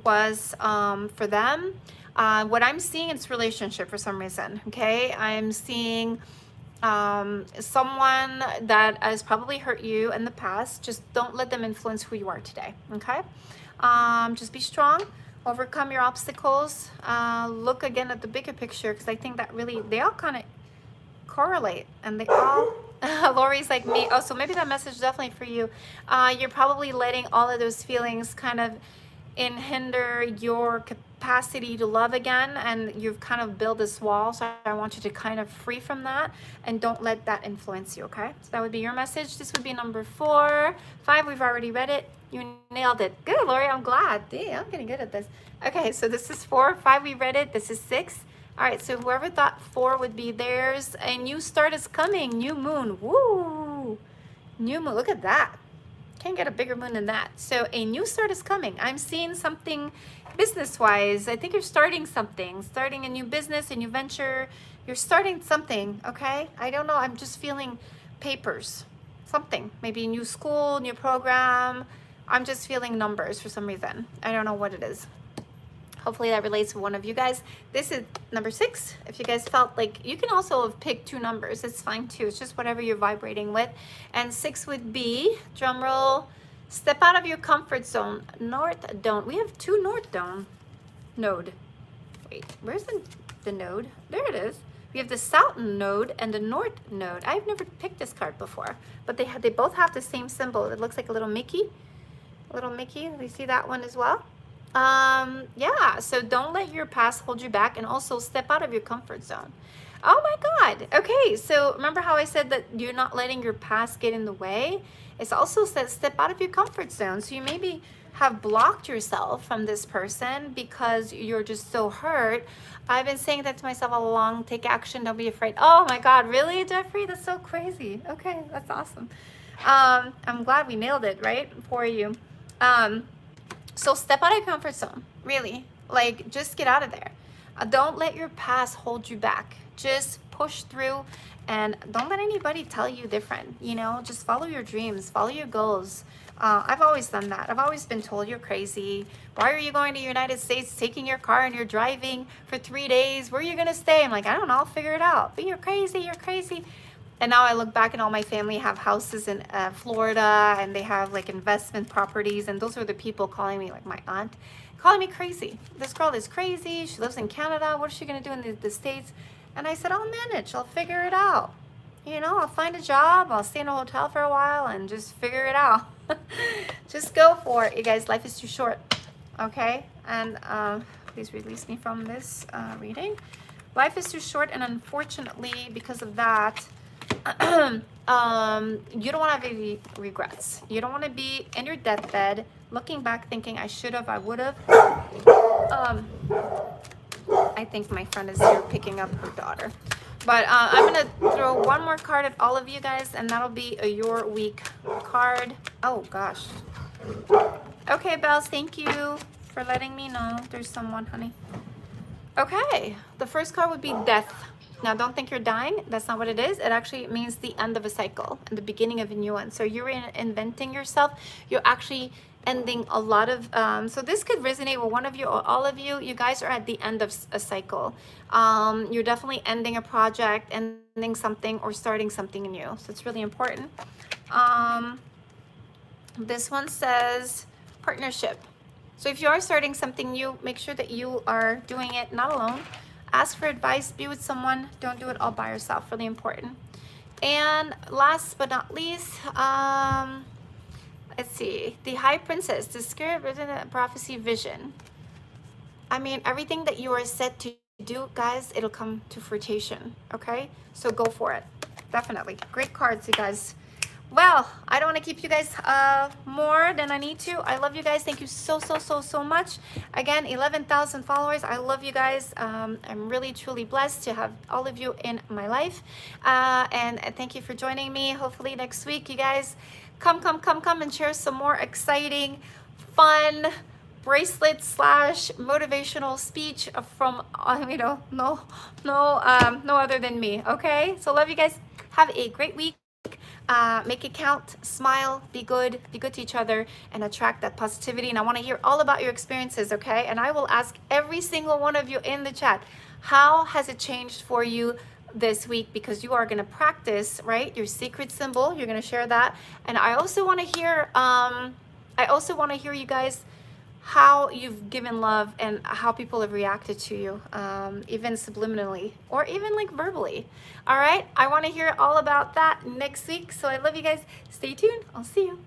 was for them, what I'm seeing is relationship for some reason, okay? I'm seeing someone that has probably hurt you in the past. Just don't let them influence who you are today, okay? Just be strong, overcome your obstacles, look again at the bigger picture, because I think that really, they all kind of correlate, and they all, Lori's like me. Oh, so maybe that message is definitely for you. You're probably letting all of those feelings kind of hinder your capacity to love again, and you've kind of built this wall. So I want you to kind of free from that and don't let that influence you, okay? So that would be your message. This would be number 4. 5, we've already read it. You nailed it. Good, Lori, I'm glad. Damn, I'm getting good at this. Okay, so this is 4. 5, we read it. This is 6. All right, so whoever thought 4 would be theirs, a new start is coming. New moon. Woo! New moon. Look at that. Can't get a bigger moon than that. So a new start is coming. I'm seeing something business-wise. I think you're starting something, starting a new business, a new venture. You're starting something, okay? I don't know. I'm just feeling papers, something. Maybe a new school, new program. I'm just feeling numbers for some reason. I don't know what it is. Hopefully that relates to one of you guys. This is number 6. If you guys felt like, you can also have picked 2 numbers. It's fine too. It's just whatever you're vibrating with. And 6 would be, drum roll, step out of your comfort zone. North Dome. We have 2 North Dome node. Wait, where's the node? There it is. We have the South node and the North node. I've never picked this card before, but they both have the same symbol. It looks like a little Mickey. A little Mickey. We see that one as well. Yeah, so don't let your past hold you back, and also step out of your comfort zone. Oh my God. Okay, so remember how I said that you're not letting your past get in the way? It's also said step out of your comfort zone. So you maybe have blocked yourself from this person because you're just so hurt. I've been saying that to myself all along. Take action, don't be afraid. Oh my God, really, Jeffrey? That's so crazy. Okay, that's awesome. I'm glad we nailed it, right, for you. So step out of your comfort zone, really. Like, just get out of there. Don't let your past hold you back. Just push through, and don't let anybody tell you different. You know, just follow your dreams, follow your goals. I've always done that. I've always been told you're crazy. Why are you going to the United States, taking your car and you're driving for 3 days? Where are you going to stay? I'm like, I don't know, I'll figure it out. But you're crazy, you're crazy. And now I look back and all my family have houses in Florida, and they have like investment properties. And those are the people calling me, like my aunt, calling me crazy. This girl is crazy. She lives in Canada. What is she going to do in the States? And I said, I'll manage. I'll figure it out. You know, I'll find a job. I'll stay in a hotel for a while and just figure it out. Just go for it, you guys. Life is too short. Okay? And please release me from this reading. Life is too short, and unfortunately, because of that, You don't want to have any regrets. You don't want to be in your deathbed looking back thinking I should have, I would have. I think my friend is here picking up her daughter. But I'm going to throw one more card at all of you guys, and that'll be a Your Week card. Oh, gosh. Okay, Bells, thank you for letting me know there's someone, honey. Okay, the first card would be Death. Now, don't think you're dying. That's not what it is. It actually means the end of a cycle and the beginning of a new one. So you're inventing yourself. You're actually ending a lot of, so this could resonate with one of you or all of you. You guys are at the end of a cycle. You're definitely ending a project, ending something, or starting something new. So it's really important. This one says partnership. So if you are starting something new, make sure that you are doing it not alone. Ask for advice, be with someone. Don't do it all by yourself, really important. And last but not least, let's see, the High Priestess, the Spirit written in prophecy vision. I mean, everything that you are set to do, guys, it'll come to fruition, okay? So go for it, definitely. Great cards, you guys. Well, I don't want to keep you guys more than I need to. I love you guys. Thank you so much. Again, 11,000 followers. I love you guys. I'm really, truly blessed to have all of you in my life. And thank you for joining me. Hopefully next week, you guys come and share some more exciting, fun bracelet / motivational speech from, no other than me. Okay? So love you guys. Have a great week. Make it count, smile, be good to each other, and attract that positivity. And I want to hear all about your experiences, okay? And I will ask every single one of you in the chat, how has it changed for you this week? Because you are going to practice, right, your secret symbol. You're going to share that. And I also want to hear you guys how you've given love and how people have reacted to you, even subliminally or even like verbally. All right, I want to hear all about that next week. So I love you guys. Stay tuned. I'll see you.